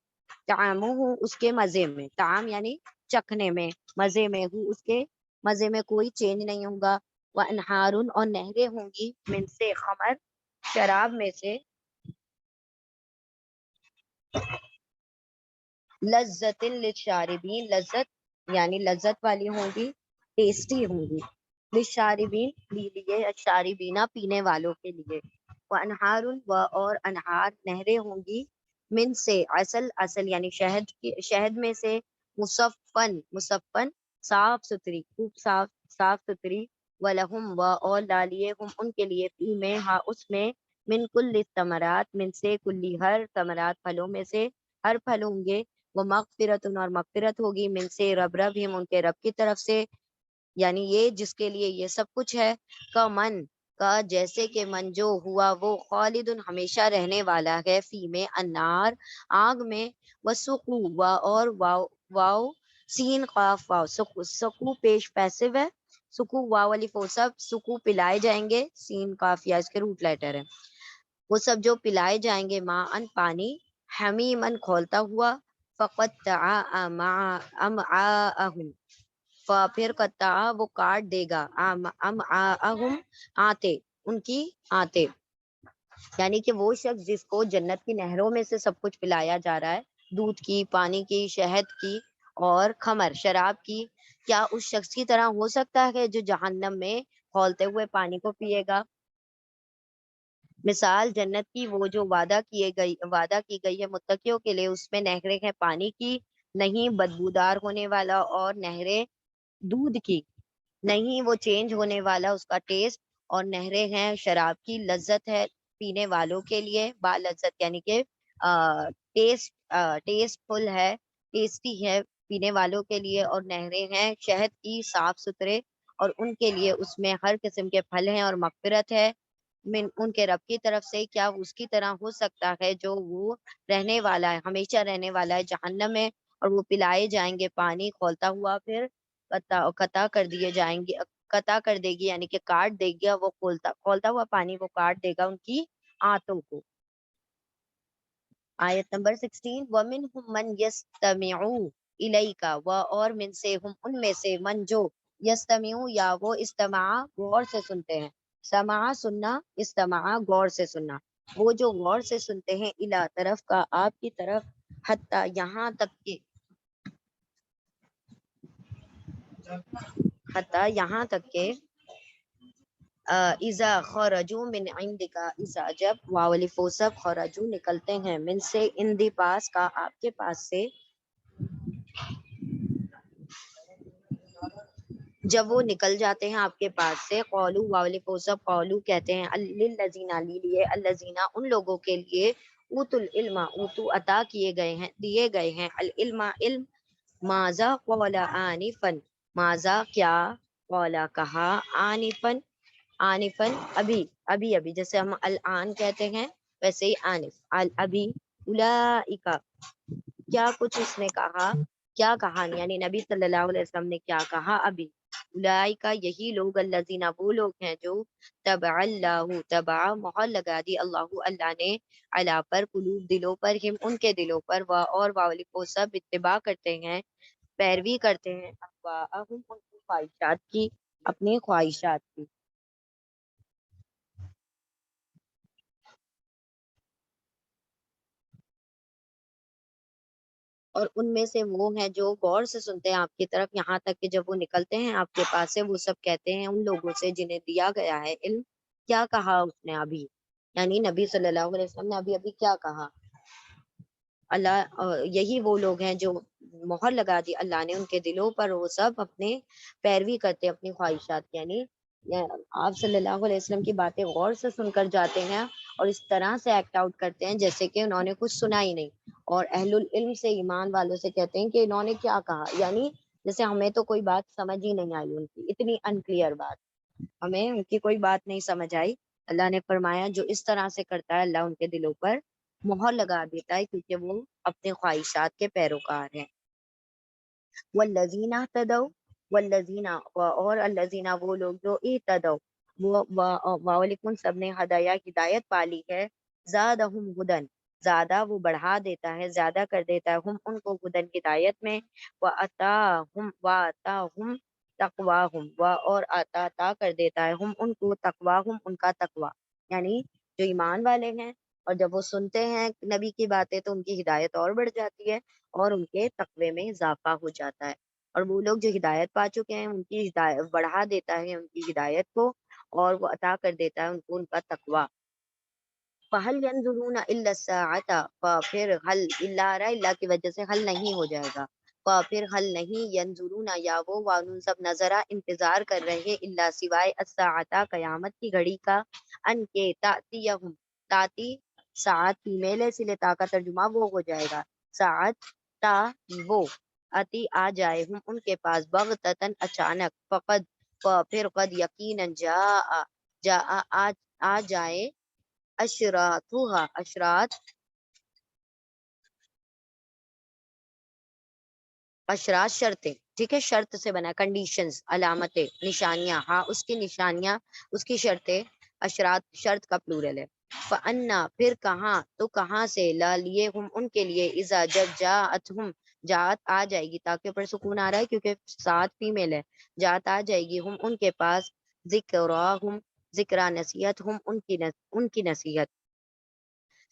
طعامہ اس کے مزے میں، طعام یعنی چکھنے میں، مزے میں، اس کے مزے میں کوئی چینج نہیں ہوگا. وانہار اور نہریں ہوں گی، من سے خمر شراب میں سے، لذت للشاربین لذت یعنی لذت والی ہوں گی، ٹیسٹی ہوں گی، للشاربین لیے، شاربینا پینے والوں کے لیے. وانہار اور انہار نہریں ہوں گی، من سے اصل یعنی شہد میں سے، مصفن صاف ستھری، خوب صاف ستھری. ولہم اور لالیے ہم ان کے لیے، فی میں اس میں، من کل الثمرات من سے، کلی ہر ثمرات پھلوں میں سے، ہر پھل ہوں گے. وہ مغفرت اور مغفرت ہوگی، من سے رب ان کے رب کی طرف سے، یعنی یہ جس کے لیے یہ سب کچھ ہے. کا من کا جیسے کہ من جو ہوا وہ خالد ہمیشہ رہنے والا ہے، فی میں النار آگ میں. وسقو اور واو سین قاف واو سقو پیش پیسو ہے، سکو واو الف وہ سب، سکو پلائے جائیں گے، سین قاف یا اس کے روٹ لیٹر ہے، وہ سب جو پلائے جائیں گے، ماں ان پانی، حمیمن کھولتا ہوا. فقطع امعاءہم پھر قطع وہ کاٹ دے گا، امعاءہم آتے ان کی آتے، یعنی کہ وہ شخص جس کو جنت کی نہروں میں سے سب کچھ پلایا جا رہا ہے، دودھ کی، پانی کی، شہد کی اور خمر شراب کی، کیا اس شخص کی طرح ہو سکتا ہے جو جہنم میں کھولتے ہوئے پانی کو پیے گا؟ مثال جنت کی وہ جو وعدہ کی گئی ہے متقیوں کے لیے، اس میں نہریں ہیں پانی کی، نہیں بدبودار ہونے والا، اور نہریں دودھ کی، نہیں وہ چینج ہونے والا اس کا ٹیسٹ، اور نہریں ہیں شراب کی، لذت ہے پینے والوں کے لیے، با لذت یعنی کہ ٹیسٹ فل ہے، ٹیسٹی ہے پینے والوں کے لیے. اور نہریں ہیں شہد کی، صاف ستھرے، اور ان کے لیے اس میں ہر قسم کے پھل ہیں اور مغفرت ہے من ان کے رب کی طرف سے. کیا اس کی طرح ہو سکتا ہے جو وہ رہنے والا ہے، ہمیشہ رہنے والا ہے جہنم میں، اور وہ پلائے جائیں گے پانی کھولتا ہوا، پھر قطع کر دیے جائیں گے، قطع کر دے گی یعنی کہ کاٹ دے گی وہ کھولتا ہوا پانی، وہ کاٹ دے گا ان کی آنتوں کو. آیت نمبر 16 وَمِنْهُمْ مَنْ يَسْتَمِعُ إِلَيْكَ اور من سے ہم ان میں سے، من جو، یستمعو یا وہ استماع غور سے سنتے ہیں، سماع سننا، استماع غور سے سننا، وہ جو غور سے سنتے ہیں، الا طرف کا، آپ کی طرف، حتی یہاں تک کہ، حتی یہاں تک کہ، اذا خرجوا من عندک، اذا جب، واو الف وہ سب، خرجوا نکلتے ہیں، من سے ان دی پاس کا، آپ کے پاس سے، جب وہ نکل جاتے ہیں آپ کے پاس سے، قولو واو الف وہ سب، قولو کہتے ہیں، للذین لیے، الذین ان لوگوں کے لیے، اوتوا العلم اوتو عطا کیے گئے ہیں، دیے گئے ہیں، العلم علم، ماذا قول آنفا ماذا کیا، قول کہا، آنفن ابھی جیسے ہم الان کہتے ہیں ویسے ہی آنف ابھی. اولئک کیا کچھ اس نے کہا، کیا کہا یعنی نبی صلی اللہ علیہ وسلم نے کیا کہا ابھی. اولئک یہی لوگ، الذین وہ لوگ ہیں جو، تبع اللہ تبع مہر لگا دی اللہ نے، علی پر قلوب دلوں پر، ہم ان کے دلوں پر، اور واولی کو سب اتباع کرتے ہیں، پیروی کرتے ہیں، اہواءہم ان کی خواہشات کی، اپنی خواہشات کی. اور ان میں سے وہ ہیں جو غور سے سنتے ہیں آپ کی طرف، یہاں تک کہ جب وہ نکلتے ہیں آپ کے پاس سے، وہ سب کہتے ہیں ان لوگوں سے جنہیں دیا گیا ہے علم، کیا کہا اس نے ابھی، یعنی نبی صلی اللہ علیہ وسلم نے ابھی کیا کہا. اللہ یہی وہ لوگ ہیں جو مہر لگا دی اللہ نے ان کے دلوں پر، وہ سب اپنے پیروی کرتے اپنی خواہشات، یعنی آپ صلی اللہ علیہ وسلم کی باتیں غور سے سن کر جاتے ہیں اور اس طرح سے ایکٹ آؤٹ کرتے ہیں جیسے کہ انہوں نے کچھ سنا ہی نہیں. اور اہل العلم سے، ایمان والوں سے کہتے ہیں کہ انہوں نے کیا کہا، یعنی جیسے ہمیں تو کوئی بات سمجھ ہی نہیں آئی، ان کی اتنی انکلیئر بات، ہمیں ان کی کوئی بات نہیں سمجھ آئی. اللہ نے فرمایا جو اس طرح سے کرتا ہے اللہ ان کے دلوں پر مہر لگا دیتا ہے، کیونکہ وہ اپنے خواہشات کے پیروکار ہیں. والذین اہتدوا والذین اور الذین وہ لوگ جو اہتدوا وعلیکم سب نے ہدایہ ہدایت پالی ہے، زادہم ہدن زیادہ وہ بڑھا دیتا ہے، زیادہ کر دیتا ہے ہم ان کو ہدن ہدایت میں، وآتاہم تقواہم اور عطا کر دیتا ہے ہم ان کو تقواہم ان کا تقوی، یعنی جو ایمان والے ہیں اور جب وہ سنتے ہیں نبی کی باتیں تو ان کی ہدایت اور بڑھ جاتی ہے اور ان کے تقوی میں اضافہ ہو جاتا ہے، اور وہ لوگ جو ہدایت پا چکے ہیں ان کی ہدایت بڑھا دیتا ہے ان کی ہدایت کو اور وہ عطا کر دیتا ہے ان کو ان کا تقوی۔ فَهَلْ يَنظُرُونَ إِلَّا السَّاعَةَ پھر حل اللہ رہا اللہ کی وجہ سے حل نہیں ہو جائے گا، پھر حل نہیں ینظرون یا وہ وانون سب نظرہ انتظار کر رہے ہیں اللہ سوائے الساعة قیامت کی گھڑی کا، ان کے تأتیہم تاتی ساعت فیمیل ہے اس لیے تا کا ترجمہ وہ ہو جائے گا، ساعت تا وہ آتی آ جائے ہم ان کے پاس بغتتاً اچانک، فقد پھر قد یقیناً جاء آ جائے اشراتها اشرات شرطیں، ٹھیک ہے، شرط سے بنا کنڈیشنز علامتیں نشانیاں، ہاں اس کی نشانیاں اس کی شرطیں، اشرات شرط کا پلورل ہے، فانا پھر کہاں تو کہاں سے، لا لیے ہم ان کے لیے، اذا جب جات آ جائے گی تاکہ اوپر سکون آ رہا ہے کیونکہ ساتھ فیمیل ہے، جات آ جائے گی ہم ان کے پاس ذکراہم ذکرا نصیحت ہم ان کی نصیحت،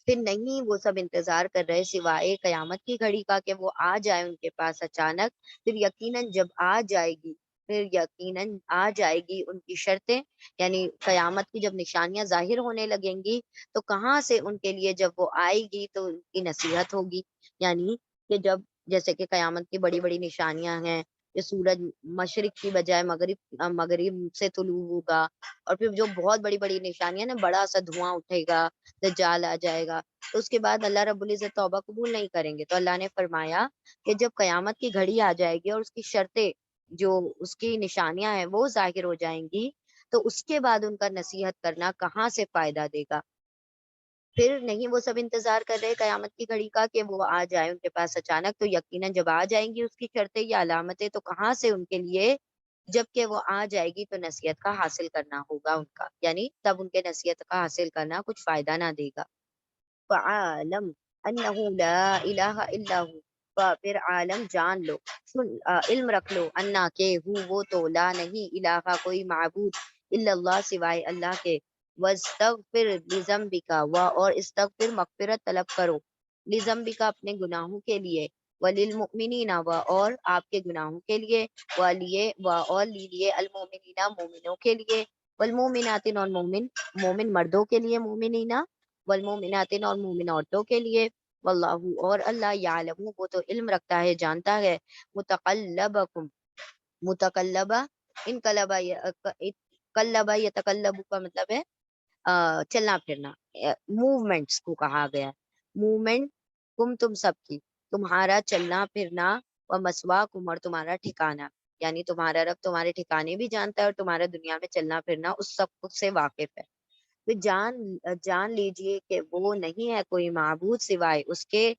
پھر نہیں وہ سب انتظار کر رہے سوائے قیامت کی گھڑی کا کہ وہ آ جائے ان کے پاس اچانک، پھر یقیناً جب آ جائے گی پھر یقیناً آ جائے گی ان کی شرطیں، یعنی قیامت کی جب نشانیاں ظاہر ہونے لگیں گی تو کہاں سے ان کے لیے جب وہ آئے گی تو ان کی نصیحت ہوگی، یعنی کہ جب جیسے کہ قیامت کی بڑی بڑی نشانیاں ہیں کہ سورج مشرق کی بجائے مغرب سے طلوع ہوگا، اور پھر جو بہت بڑی بڑی نشانیاں نا بڑا سا دھواں اٹھے گا، دجال آ جائے گا، تو اس کے بعد اللہ رب العزت توبہ قبول نہیں کریں گے، تو اللہ نے فرمایا کہ جب قیامت کی گھڑی آ جائے گی اور اس کی شرطیں جو اس کی نشانیاں ہیں وہ ظاہر ہو جائیں گی تو اس کے بعد ان کا نصیحت کرنا کہاں سے فائدہ دے گا، پھر نہیں وہ سب انتظار کر رہے قیامت کی گھڑی کا کہ وہ آ جائے ان کے پاس اچانک، تو یقیناً جب آ جائیں گی اس کی شرطیں یا علامتیں تو کہاں سے ان کے لیے جب کہ وہ آ جائے گی تو نصیحت کا حاصل کرنا ہوگا ان کا، یعنی تب ان کے نصیحت کا حاصل کرنا کچھ فائدہ نہ دے گا۔ فعالم انہ لا الہ الا ہو پھر عالم جان لو علم رکھ لو انا کہ وہ تو لا نہیں الہ کوئی معبود الا اللہ سوائے اللہ کے، واستغفر لذنبک اور استغفر مغفرت طلب کرو لذنبک اپنے گناہوں کے لیے، وللمؤمنین اور آپ کے گناہوں کے لیے، اور لیے المؤمنین مومنوں کے لیے، والمؤمنات اور مومن مردوں کے لیے، مومنین والمؤمنات اور مومن عورتوں کے لیے، واللہ اور اللہ یعلم وہ تو علم رکھتا ہے جانتا ہے، متقلبکم متقلبہ انقلبہ قلبہ یتقلب کا مطلب ہے چلنا پھرنا، موومنٹس کو کہا گیا، موومنٹ تم سب کی، تمہارا چلنا پھرنا، و مسواکم اور تمہارا ٹھکانہ، یعنی تمہارا رب تمہارے ٹھکانے بھی جانتا ہے اور تمہارا دنیا میں چلنا پھرنا اس سب کچھ سے واقف ہے، پھر جان لیجئے کہ وہ نہیں ہے کوئی معبود سوائے اس کے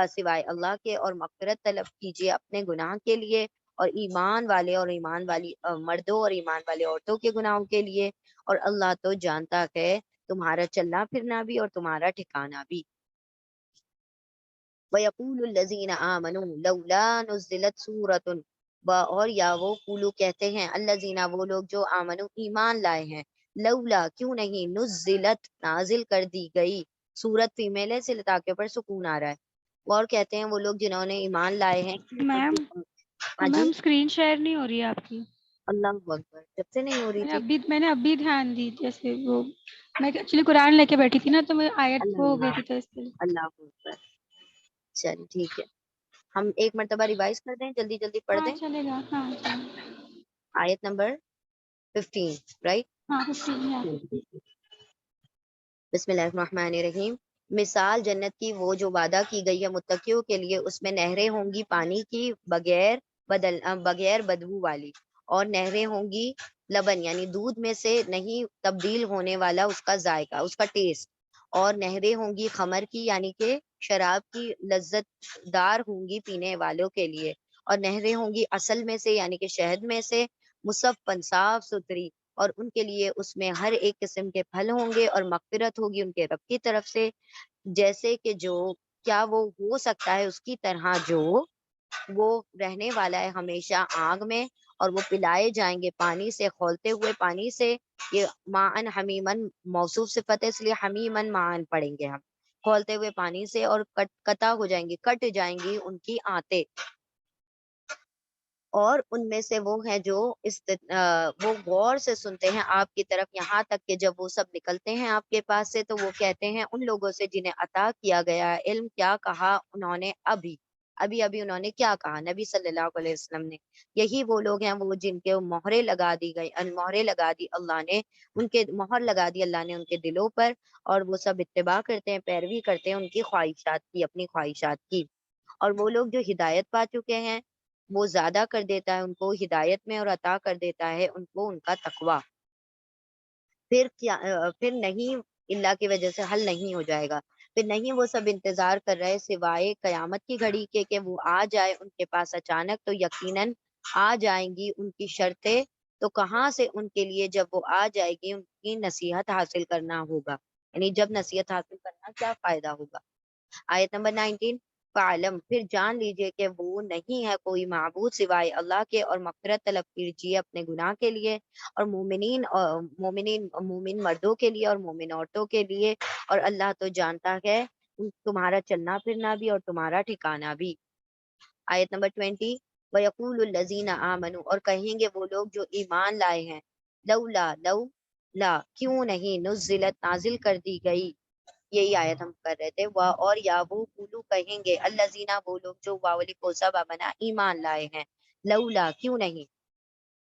سوائے اللہ کے، اور مغفرت طلب کیجئے اپنے گناہ کے لیے اور ایمان والے اور ایمان والی مردوں اور ایمان والے عورتوں کے گناہوں کے لیے، اور اللہ تو جانتا ہے تمہارا چلنا پھرنا بھی اور تمہارا ٹھکانہ بھی۔ وَيَقُولُ الَّذِينَ آمَنُوا لَوْلَا نُزِّلَتْ سُورَةٌ اور یا وہ قولو کہتے ہیں الذین وہ لوگ جو آمنو ایمان لائے ہیں، لولا کیوں نہیں نزلت نازل کر دی گئی، سورت فیمیل ہے سے تاکہ پر سکون آ رہا ہے، اور کہتے ہیں وہ لوگ جنہوں نے ایمان لائے ہیں میم ہاں جی، میم اسکرین شیئر نہیں ہو رہی ہے آپ کی، اللہ اکبر جب سے نہیں ہو رہی تھی، میں نے ابھی دھیان دی، جیسے وہ میں ایکچولی قرآن لے کے بیٹھی تھی نا تو میں آیت اللہ وہ ہو گئی اللہ تھی تو اس کے لیے۔ اللہ اکبر، چلیے ٹھیک ہے، ہم ایک مرتبہ ریوائز کر دیں، جلدی جلدی پڑھ ہاں دیں، چلے گا، ہاں چلے گا۔ آیت نمبر 15 رائٹ، ہاں 15 ہے۔ بسم اللہ الرحمن الرحیم، مثال جنت کی وہ جو وعدہ کی گئی ہے متقیوں کے لیے، اس میں نہریں ہوں گی پانی کی بغیر بدبو والی، اور نہریں ہوں گی لبن یعنی دودھ میں سے نہیں تبدیل ہونے والا اس کا ذائقہ اس کا ٹیسٹ، اور نہریں ہوں گی خمر کی یعنی کہ شراب کی لذت دار ہوں گی پینے والوں کے لیے، اور نہریں ہوں گی اصل میں سے یعنی کہ شہد میں سے، مصفن صاف ستھری، اور ان کے لیے اس میں ہر ایک قسم کے پھل ہوں گے اور مغفرت ہوگی ان کے رب کی طرف سے، جیسے کہ جو کیا وہ ہو سکتا ہے اس کی طرح جو وہ رہنے والا ہے ہمیشہ آگ میں، اور وہ پلائے جائیں گے پانی سے، کھولتے ہوئے پانی سے۔ یہ معن حمیمن موصوف صفت ہے، اس لیے حمیمن معن پڑھیں گے ہم، کھولتے ہوئے پانی سے، اور قطع ہو جائیں گی، کٹ جائیں گی ان کی آنتیں، اور ان میں سے وہ ہیں جو وہ غور سے سنتے ہیں آپ کی طرف، یہاں تک کہ جب وہ سب نکلتے ہیں آپ کے پاس سے تو وہ کہتے ہیں ان لوگوں سے جنہیں عطا کیا گیا ہے علم، کیا کہا انہوں نے ابھی انہوں نے کیا کہا نبی صلی اللہ علیہ وسلم نے، یہی وہ لوگ ہیں وہ جن کے مہرے لگا دی گئی، مہرے لگا دی اللہ نے، ان کے مہر لگا دی اللہ نے ان کے دلوں پر، اور وہ سب اتباع کرتے ہیں، پیروی کرتے ہیں ان کی خواہشات کی، اپنی خواہشات کی۔ اور وہ لوگ جو ہدایت پا چکے ہیں وہ زیادہ کر دیتا ہے ان کو ہدایت میں، اور عطا کر دیتا ہے ان کو ان کا تقوی۔ پھر کیا پھر نہیں، اللہ کی وجہ سے حل نہیں ہو جائے گا، پھر نہیں وہ سب انتظار کر رہے سوائے قیامت کی گھڑی کے کہ وہ آ جائے ان کے پاس اچانک، تو یقیناً آ جائیں گی ان کی شرطیں، تو کہاں سے ان کے لیے جب وہ آ جائے گی ان کی نصیحت حاصل کرنا ہوگا، یعنی جب نصیحت حاصل کرنا کیا فائدہ ہوگا۔ آیت نمبر 19، فعلم، پھر جان لیجئے کہ وہ نہیں ہے کوئی معبود سوائے اللہ کے، اور مغفرت طلب کیجیے اپنے گناہ کے لیے، اور مومن مردوں کے لیے اور مومن عورتوں کے لیے، اور اللہ تو جانتا ہے تمہارا چلنا پھرنا بھی اور تمہارا ٹھکانہ بھی۔ آیت نمبر 20، وَيَقُولُ الَّذِينَ آمَنُوا، اور کہیں گے وہ لوگ جو ایمان لائے ہیں، لولا کیوں نہیں، نزلت نازل کر دی گئی، یہی آیت ہم کر رہے تھے، اور یا وہ قولو کہیں گے، الذین، وہ لوگ جو واولی کو سبا بنا ایمان لائے ہیں، لولا کیوں نہیں،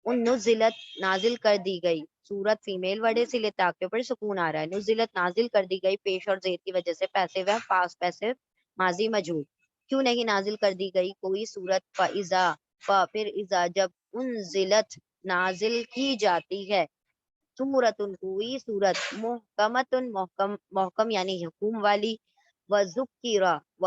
ان نزلت نازل کر دی گئی، صورت فیمیل وڈے سے لے تاکہ پر سکون آ رہا ہے، نزلت نازل کر دی گئی، پیش اور زید کی وجہ سے پیسو ہے، پاس پیسو ماضی مجہول، کیوں نہیں نازل کر دی گئی کوئی صورت، فاذا، پھر اذا، جب انزلت نازل کی جاتی ہے، سورت کوئی صورت، محکمت محکم یعنی حکم والی، و ذکرہ، و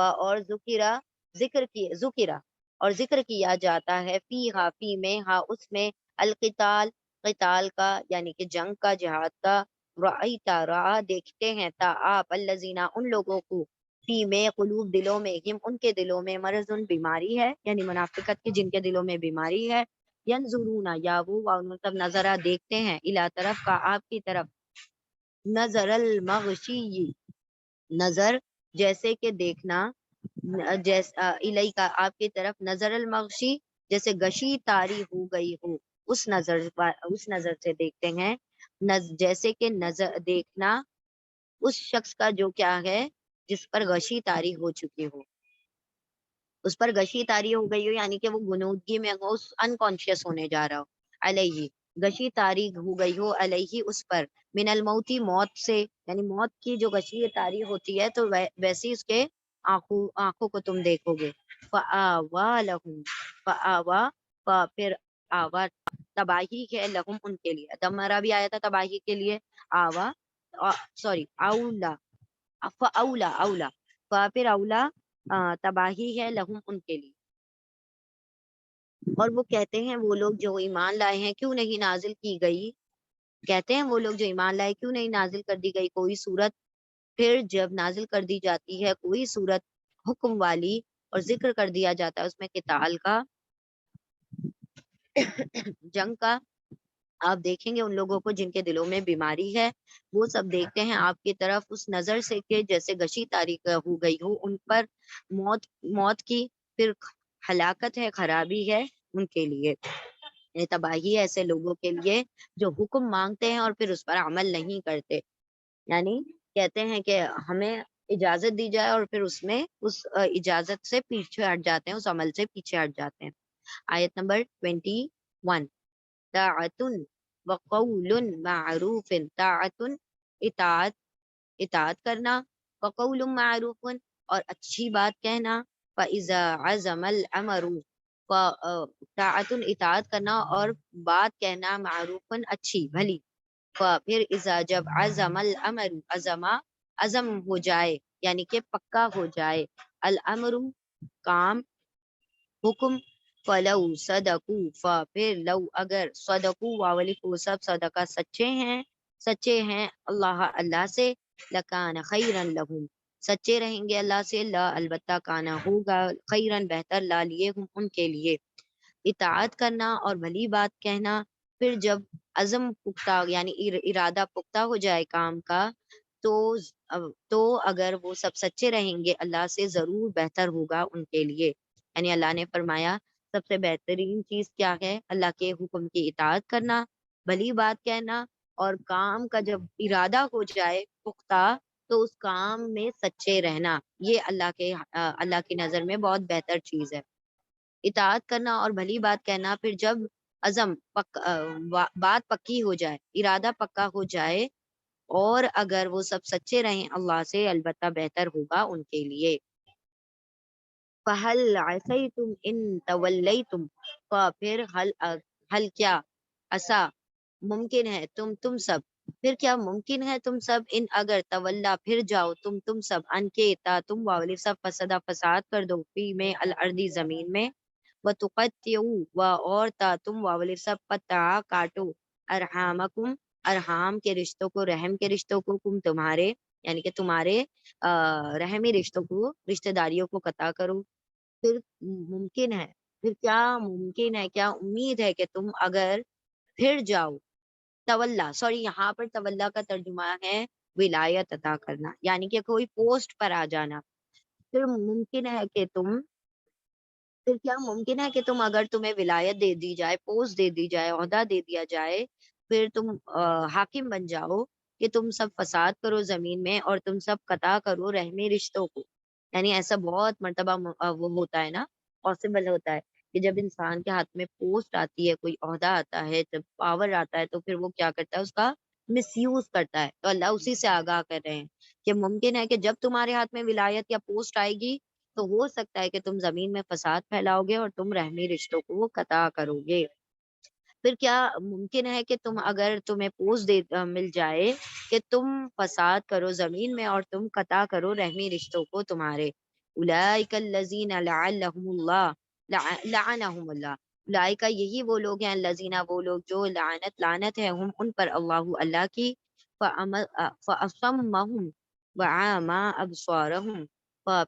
اور ذکر کیا جاتا ہے، فی میں، ہاں اس میں، القتال، قتال کا یعنی کہ جنگ کا، جہاد کا، رأیتا، رعا دیکھتے ہیں، تا آپ، الذین ان لوگوں کو، فی میں قلوب دلوں میں، ہم ان کے دلوں میں، مرض بیماری ہے، یعنی منافقت کی جن کے دلوں میں بیماری ہے، ینظرون، یا وہ مطلب نظرہ دیکھتے ہیں، الا طرف کا آپ کی طرف، نظر المغشی، نظر جیسے کہ دیکھنا، جیسا الی کا آپ کی طرف، نظر المغشی جیسے گشی تاری ہو گئی ہو، اس نظر سے دیکھتے ہیں، جیسے کہ نظر دیکھنا اس شخص کا جو کیا ہے جس پر غشی تاری ہو چکی ہو، اس پر غشی تاری ہو گئی ہو یعنی کہ وہ گنودگی میں ہو، انکانشیس ہونے جا رہا ہو، علیہ غشی تاری ہو گئی ہو، علیہ اس پر، من الموتی موت سے، یعنی موت کی جو غشی تاری ہوتی ہے تو ویسی اس کے آنکھوں کو تم دیکھو گے، فآوا لہم، فآوا، پھر آوا تباہی ہے، لہم ان کے لیے، دمرا بھی آیا تھا تباہی کے لیے، آوا سوری اولا، اولا پھر اولا تباہی ہے، لہم ان کے لیے۔ اور وہ کہتے ہیں وہ لوگ جو ایمان لائے ہیں کیوں نہیں نازل کی گئی، کہتے ہیں وہ لوگ جو ایمان لائے کیوں نہیں نازل کر دی گئی کوئی صورت، پھر جب نازل کر دی جاتی ہے کوئی صورت حکم والی اور ذکر کر دیا جاتا ہے اس میں قتال کا، جنگ کا، آپ دیکھیں گے ان لوگوں کو جن کے دلوں میں بیماری ہے، وہ سب دیکھتے ہیں آپ کی طرف اس نظر سے کہ جیسے غشی تاریخ ہو گئی ہو ان پر، موت کی، پھر ہلاکت ہے، خرابی ہے ان کے لیے، تباہی ہے ایسے لوگوں کے لیے جو حکم مانگتے ہیں اور پھر اس پر عمل نہیں کرتے، یعنی کہتے ہیں کہ ہمیں اجازت دی جائے اور پھر اس میں اس اجازت سے پیچھے ہٹ جاتے ہیں، اس عمل سے پیچھے ہٹ جاتے ہیں۔ آیت نمبر 21، طاعتن وقول معروف، طاعتن اطاعت کرنا، وقول معروف اور اچھی بات کہنا، فَإِذَا عَزَمَ الْأَمْرُ، طاعتن اطاعت کرنا اور بات کہنا، معروف اچھی بھلی، پھر اذا جب عزم الامر، عزم ہو جائے یعنی کہ پکا ہو جائے، الامر کام، حکم، فلو صدقو پھر لو اگر صدقو واولف وہ سب صدقہ سچے ہیں اللہ سے، لکان خیرن لہم سچے رہیں گے اللہ سے، لا البتہ کانا ہوگا خیرن بہتر لا لیے ہم ان کے لیے، اطاعت کرنا اور بھلی بات کہنا۔ پھر جب عزم پختہ یعنی ارادہ پختہ ہو جائے کام کا، تو تو اگر وہ سب سچے رہیں گے اللہ سے ضرور بہتر ہوگا ان کے لیے۔ یعنی اللہ نے فرمایا سب سے بہترین چیز کیا ہے؟ اللہ کے حکم کی اطاعت کرنا، بھلی بات کہنا، اور کام کا جب ارادہ ہو جائے پختہ تو اس کام میں سچے رہنا، یہ اللہ کی نظر میں بہت بہتر چیز ہے، اطاعت کرنا اور بھلی بات کہنا۔ پھر جب عزم بات پکی ہو جائے، ارادہ پکا ہو جائے، اور اگر وہ سب سچے رہیں اللہ سے، البتہ بہتر ہوگا ان کے لیے۔ فَهَلْ عَسَيْتُمْ إِن تَوَلَّيْتُمْ پھر حل کیا، عسا ممکن ہے تم سب، پھر کیا ممکن ہے تم سب، ان اگر تولا پھر جاؤ تم سب، ان کے تا تم واولی سب فساد کر دو، فی میں الارضی زمین میں، وَتُقَطِّعُوا اور تا تم واولی سب قطع کاٹو، ارحامکم ارحام کے رشتوں کو، رحم کے رشتوں کو، کم تمہارے یعنی کہ تمہارے رحمی رشتوں کو، رشتہ داریوں کو قطع کرو۔ پھر ممکن ہے، پھر کیا ممکن ہے، کیا امید ہے کہ تم اگر پھر جاؤ، یہاں پر تولا کا ترجمہ ہے ولایت عطا کرنا، یعنی کہ کوئی پوسٹ پر آ جانا۔ پھر ممکن ہے کہ پھر کیا ممکن ہے کہ اگر تمہیں ولایت دے دی جائے، پوسٹ دے دی جائے، عہدہ دے دیا جائے، پھر تم حاکم بن جاؤ کہ تم سب فساد کرو زمین میں اور تم سب قطع کرو رحمی رشتوں کو۔ یعنی ایسا بہت مرتبہ وہ ہوتا ہے نا، پاسبل ہوتا ہے کہ جب انسان کے ہاتھ میں پوسٹ آتی ہے، کوئی عہدہ آتا ہے، جب پاور آتا ہے، تو پھر وہ کیا کرتا ہے، اس کا مس یوز کرتا ہے۔ تو اللہ اسی سے آگاہ کر رہے ہیں کہ ممکن ہے کہ جب تمہارے ہاتھ میں ولایت یا پوسٹ آئے گی تو ہو سکتا ہے کہ تم زمین میں فساد پھیلاؤ گے اور تم رحمی رشتوں کو قطع کرو گے۔ پھر کیا ممکن ہے کہ اگر تمہیں پوسٹ مل جائے کہ تم فساد کرو زمین میں اور تم قطع کرو رحمی رشتوں کو تمہارے۔ اولئک الذین لعنہم اللہ اولئک یہی وہ لوگ ہیں، الذین وہ لوگ جو لعنت ہے ہم ان پر اللہ کی، فَأَصَمَّهُمْ وَعَامَى أَبْصَارَهُمْ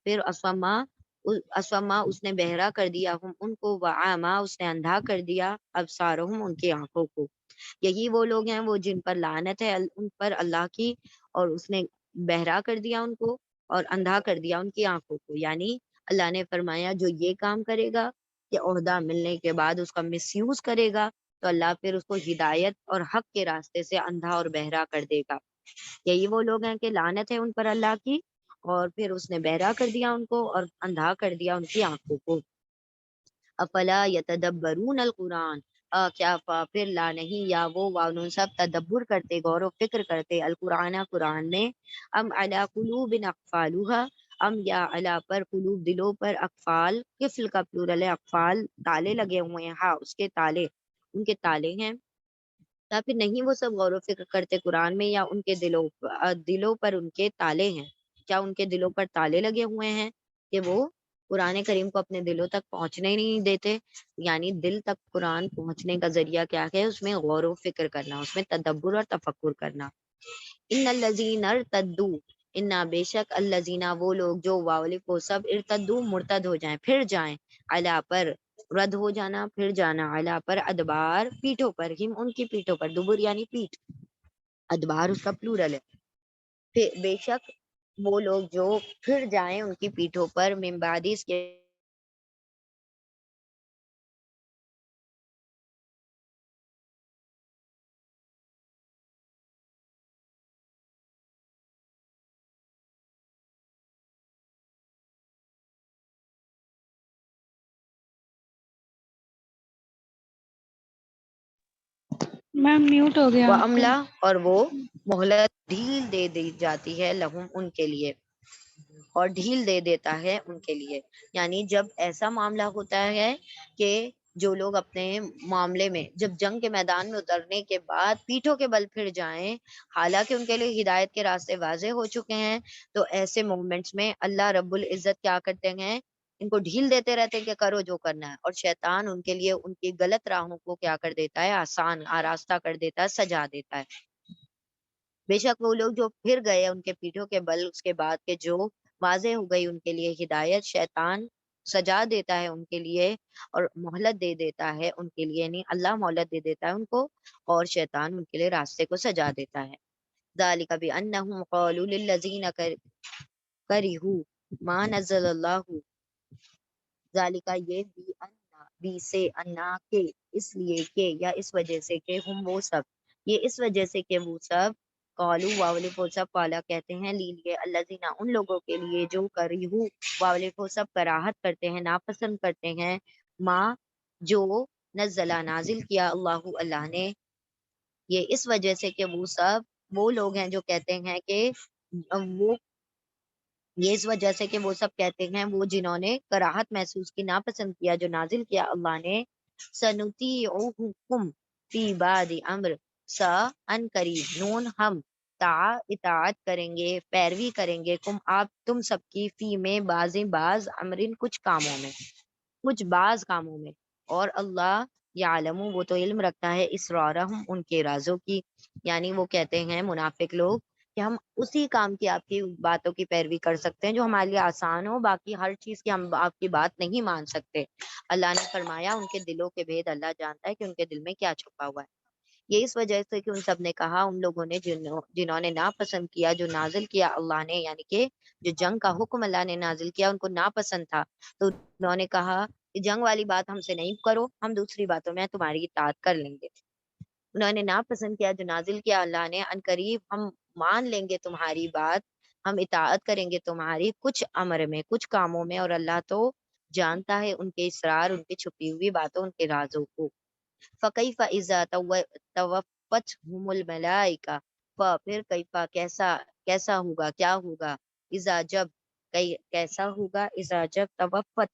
پھر اسما اس نے بہرا کر دیا ہم ان کو، وعاما اس نے اندھا کر دیا، ابصارہم ان کی آنکھوں کو۔ یہی وہ لوگ ہیں وہ جن پر لعنت ہے ان پر اللہ کی، اور اس نے بہرا کر دیا ان کو اور اندھا کر دیا ان کی آنکھوں کو۔ یعنی اللہ نے فرمایا جو یہ کام کرے گا کہ عہدہ ملنے کے بعد اس کا مس یوز کرے گا، تو اللہ پھر اس کو ہدایت اور حق کے راستے سے اندھا اور بہرا کر دے گا۔ یہی وہ لوگ ہیں کہ لعنت ہے ان پر اللہ کی، اور پھر اس نے بہرا کر دیا ان کو اور اندھا کر دیا ان کی آنکھوں کو۔ افلا یتدبرون القرآن کیا پھر لا نہیں یا وہ وانون سب تدبر کرتے، غور و فکر کرتے، القرآن قرآن میں، ام علی قلوب اقفالها یا علی پر قلوب دلوں پر، اقفال قفل کا پلورل ہے، اقفال تالے لگے ہوئے ہیں، ہاں اس کے تالے، ان کے تالے ہیں، یا پھر نہیں وہ سب غور و فکر کرتے قرآن میں، یا ان کے دلوں پر ان کے تالے ہیں، کیا ان کے دلوں پر تالے لگے ہوئے ہیں کہ وہ قرآن کریم کو اپنے دلوں تک پہنچنے نہیں دیتے؟ یعنی دل تک قرآن پہنچنے کا ذریعہ کیا ہے؟ اس میں غور و فکر کرنا، اس میں تدبر اور تفکر کرنا۔ ان الذین ارتدوا انا بے شک الذین وہ لوگ جو واولف وہ سب ارتدوا مرتد ہو جائیں، پھر جائیں، علا پر رد ہو جانا، پھر جانا، علا پر ادبار پیٹھوں پر، ہم ان کی پیٹھوں پر، دبر یعنی پیٹھ، ادبار اس کا پلورل ہے، بے شک وہ لوگ جو پھر جائیں ان کی پیٹھوں پر، من بعد اس کے میم میوٹ ہو گیا وہ آپ کا۔ عملہ اور وہ مہلت ڈھیل دے دی جاتی ہے، لہم ان کے لیے، اور ڈھیل دے دیتا ہے ان کے لیے۔ یعنی جب ایسا معاملہ ہوتا ہے کہ جو لوگ اپنے معاملے میں جب جنگ کے میدان میں اترنے کے بعد پیٹھوں کے بل پھر جائیں، حالانکہ ان کے لیے ہدایت کے راستے واضح ہو چکے ہیں، تو ایسے مومنٹس میں اللہ رب العزت کیا کرتے ہیں ان کو ڈھیل دیتے رہتے ہیں کہ کرو جو کرنا ہے، اور شیطان ان کے لیے ان کی غلط راہوں کو کیا کر دیتا ہے، آسان آراستہ کر دیتا ہے، سجا دیتا ہے۔ بے شک وہ لوگ جو پھر گئے ان کے پیٹھوں کے بل اس کے بعد کے جو واضح ہو گئی ان کے لیے ہدایت، شیطان سجا دیتا ہے ان کے لیے اور مہلت دے دیتا ہے ان کے لیے، نہیں اللہ مہلت دے دیتا ہے ان کو، اور شیطان ان کے لیے راستے کو سجا دیتا ہے۔ ذالک بأنہم قالوا للذین کرہوا ما نزل اللہ، ذالکہ یہ بھی انا بھی سے انا کے، اس لیے کہ یا اس وجہ سے کہ ہم وہ سب، یہ اس وجہ سے کہ وہ سب قالو واولف وہ سب قالا کہتے ہیں لیے الذین ان لوگوں کے لیے جو کریہو واولف وہ سب کراہت کرتے ہیں، ناپسند کرتے ہیں، ماں جو نزلہ نازل کیا اللہ اللہ نے، یہ اس وجہ سے کہ وہ سب وہ لوگ ہیں جو کہتے ہیں کہ وہ، یہ اس وجہ سے کہ وہ سب کہتے ہیں وہ جنہوں نے کراہت محسوس کی، ناپسند کیا جو نازل کیا اللہ نے، سنطیعکم فی بعد امر، سا ان قریب، نون ہم اطاعت کریں گے، پیروی کریں گے، تم سب کی، فی میں بعض امرن کچھ کاموں میں، کچھ بعض کاموں میں، اور اللہ یعلم وہ تو علم رکھتا ہے اسرارہم ان کے رازوں کی، یعنی وہ کہتے ہیں منافق لوگ کہ ہم اسی کام کی آپ کی باتوں کی پیروی کر سکتے ہیں جو ہمارے لیے آسان ہو، باقی ہر چیز کی ہم آپ کی بات نہیں مان سکتے۔ اللہ نے فرمایا ان کے دلوں کے بھید اللہ جانتا ہے کہ ان کے دل میں کیا چھپا ہوا ہے۔ یہ اس وجہ سے کہ ان سب نے کہا، ان لوگوں نے جنہوں نے ناپسند کیا جو نازل کیا اللہ نے، یعنی کہ جو جنگ کا حکم اللہ نے نازل کیا ان کو ناپسند تھا، تو انہوں نے کہا کہ جنگ والی بات ہم سے نہیں کرو، ہم دوسری باتوں میں تمہاری اطاعت کر لیں گے۔ انہوں نے ناپسند کیا جو نازل کیا اللہ نے، ان قریب ہم مان لیں گے تمہاری بات، ہم اطاعت کریں گے تمہاری کچھ امر میں، کچھ کاموں میں، اور اللہ تو جانتا ہے ان کے اسرار، ان کی چھپی ہوئی باتوں، ان کے رازوں کو۔ فَكَيْفَ إِذَا تَوَفَّتْهُمُ الْمَلَائِكَةُ، پھر کیفا کیسا ہوگا، کیا ہوگا، اذا جب کیسا ہوگا، اذا جب توفت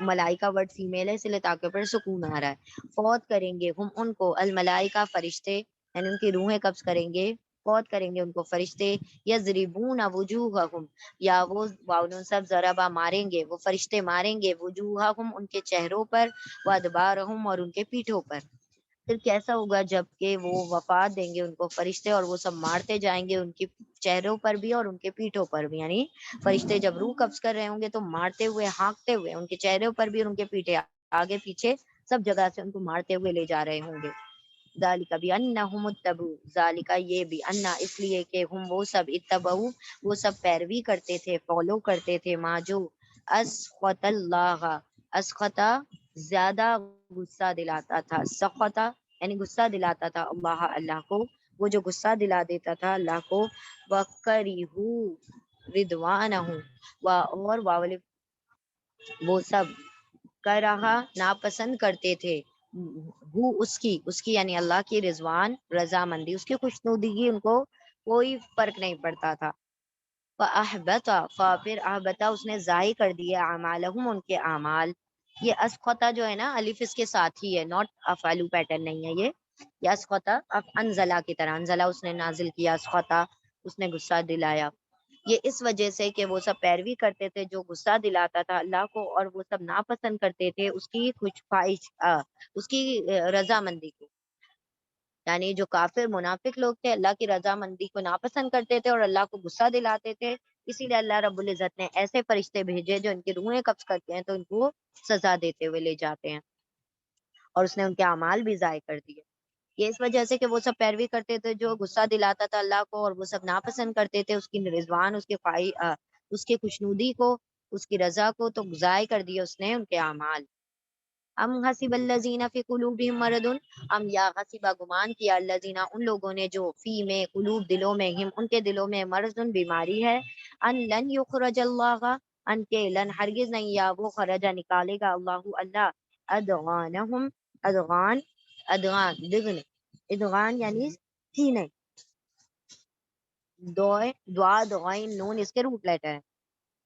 ملائکہ ورڈ فیمیل ہے اس لیے تاکہ پر سکون آ رہا ہے، فوت کریں گے ہم ان کو، الملائکہ فرشتے، یعنی ان کی روحیں قبض کریں گے، فوت کریں گے ان کو فرشتے، یضربون وجوہہم، یا وہ واؤن سب ضربہ ماریں گے، وہ فرشتے ماریں گے، وجوہہم ان کے چہروں پر، وادبارہم اور ان کے پیٹھوں پر۔ پھر کیسا ہوگا جب کہ وہ وفات دیں گے ان کو فرشتے، اور وہ سب مارتے جائیں گے ان کی چہروں پر بھی اور ان کے پیٹھوں پر بھی، یعنی فرشتے جب روح قبض کر رہے ہوں گے تو مارتے ہوئے، ہانکتے ہوئے ان کے چہروں پر بھی اور ان کے پیٹھے، آگے پیچھے سب جگہ سے ان کو مارتے ہوئے لے جا رہے ہوں گے۔ ذالک بانہم اتبعوا، ذالک یہ بھی انا اس لیے کہ ہم وہ سب اتبعوا وہ سب پیروی کرتے تھے، فالو کرتے تھے، ما جو اسخط اللہ، اسخطا زیادہ غصہ دلاتا تھا، سخطا یعنی غصہ دلاتا تھا اللہ اللہ کو، وہ جو غصہ دلا دیتا تھا اللہ کو، وَكَرِهُوا رِضْوَانَهُ اور وہ سب کر رہا ناپسند کرتے تھے، وہ اس کی یعنی اللہ کی رضوان، رضامندی، اس کی خوشنودگی ان کو کوئی فرق نہیں پڑتا تھا۔ فَأَحْبَطَ پھر احبطا اس نے ضائع کر دیا اعمالہم ان کے اعمال، یہ اسقطا جو ہے نا الف اس کے ساتھ ہی ہے، ناٹ افعلو پیٹرن نہیں ہے یہ اسقطا انزلہ کی طرح، انزلہ اس نے نازل کیا، اسقطا اس نے غصہ دلایا، یہ اس وجہ سے کہ وہ سب پیروی کرتے تھے جو غصہ دلاتا تھا اللہ کو، اور وہ سب ناپسند کرتے تھے اس کی کچھ خواہش، اس کی رضامندی کو، یعنی جو کافر منافق لوگ تھے اللہ کی رضامندی کو ناپسند کرتے تھے اور اللہ کو غصہ دلاتے تھے، اسی لیے اللہ رب العزت نے ایسے فرشتے بھیجے جو ان کی روحیں قبض کرتے ہیں تو ان کو سزا دیتے ہوئے لے جاتے ہیں، اور اس نے ان کے اعمال بھی ضائع کر دیے۔ یہ اس وجہ سے کہ وہ سب پیروی کرتے تھے جو غصہ دلاتا تھا اللہ کو، اور وہ سب ناپسند کرتے تھے اس کی رضوان، اس کی اس کی خوشنودی کو، اس کی رضا کو، تو ضائع کر دیا اس نے ان کے اعمال۔ ام حسب الذین فی قلوبہم مرض، ام یا حسبہ گمان کیا الذین ان لوگوں نے جو فی میں قلوب دلوں میں، ہم ان کے دلوں میں، مرض بیماری ہے، ان لن یخرج اللہ ان کے لن ہرگز نہیں، یا وہ خرجہ نکالے گا اللہ اللہ ادغانہم، ادغان دگن، ادغان یعنی سینے، دعا دعائن نون اس کے روٹ لیٹر ہے،